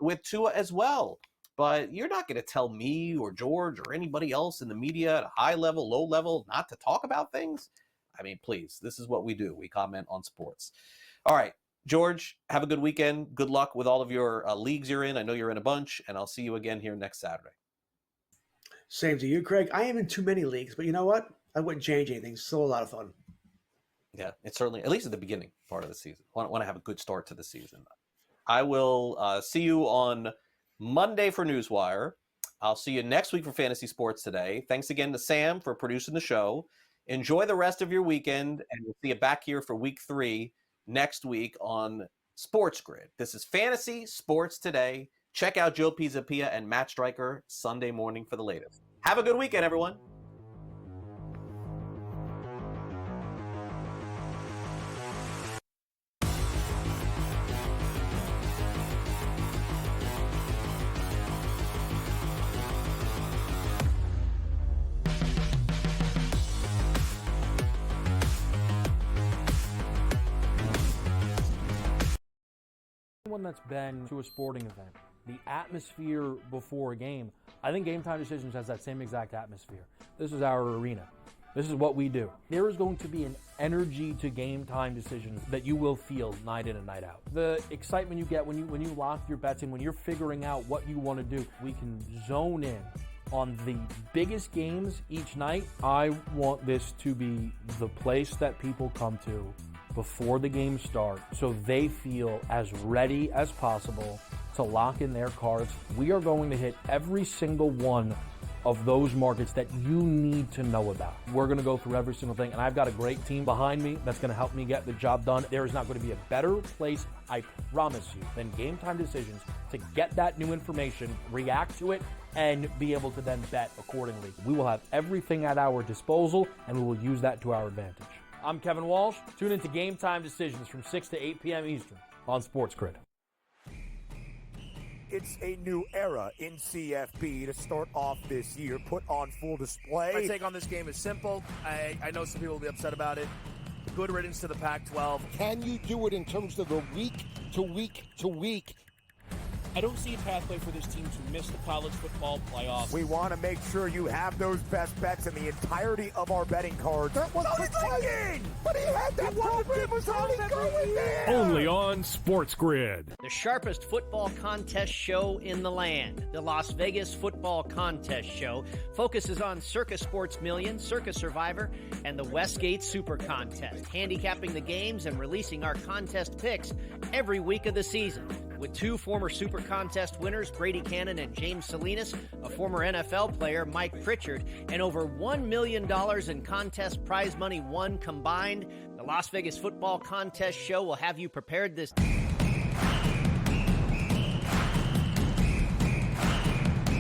with Tua as well. But you're not going to tell me or George or anybody else in the media at a high level, low level, not to talk about things. I mean, please, this is what we do. We comment on sports. All right, George, have a good weekend. Good luck with all of your leagues you're in. I know you're in a bunch, and I'll see you again here next Saturday. Same to you, Craig. I am in too many leagues, but you know what? I wouldn't change anything. It's still a lot of fun. Yeah, it's certainly, at least at the beginning part of the season. Want to have a good start to the season. I will see you on Monday for Newswire. I'll see you next week for Fantasy Sports Today. Thanks again to Sam for producing the show. Enjoy the rest of your weekend, and we'll see you back here for week 3 next week on SportsGrid. This is Fantasy Sports Today. Check out Joe Pizzapia and Matt Stryker Sunday morning for the latest. Have a good weekend, everyone. One that's been to a sporting event, the atmosphere before a game, I think Game Time Decisions has that same exact atmosphere. This is our arena. This is what we do. There is going to be an energy to Game Time Decisions that you will feel night in and night out. The excitement you get when you lock your bets in, when you're figuring out what you want to do, we can zone in on the biggest games each night. I want this to be the place that people come to before the game starts so they feel as ready as possible to lock in their cards. We are going to hit every single one of those markets that you need to know about. We're going to go through every single thing, and I've got a great team behind me that's going to help me get the job done. There is not going to be a better place, I promise you, than Game Time Decisions to get that new information, react to it, and be able to then bet accordingly. We will have everything at our disposal, and we will use that to our advantage. I'm Kevin Walsh. Tune into Game Time Decisions from 6 to 8 p.m. Eastern on SportsGrid. It's a new era in CFB to start off this year, put on full display. My take on this game is simple. I know some people will be upset about it. Good riddance to the Pac-12. Can you do it in terms of the week to week to week? I don't see a pathway for this team to miss the college football playoffs. We want to make sure you have those best bets in the entirety of our betting cards. That was thinking! But he had that program was already going there! Only on SportsGrid. The sharpest football contest show in the land, the Las Vegas Football Contest Show, focuses on Circa Sports Million, Circa Survivor, and the Westgate Super Contest, handicapping the games and releasing our contest picks every week of the season. With 2 former Super Contest winners, Brady Cannon and James Salinas, a former NFL player, Mike Pritchard, and over $1 million in contest prize money won combined, the Las Vegas Football Contest Show will have you prepared this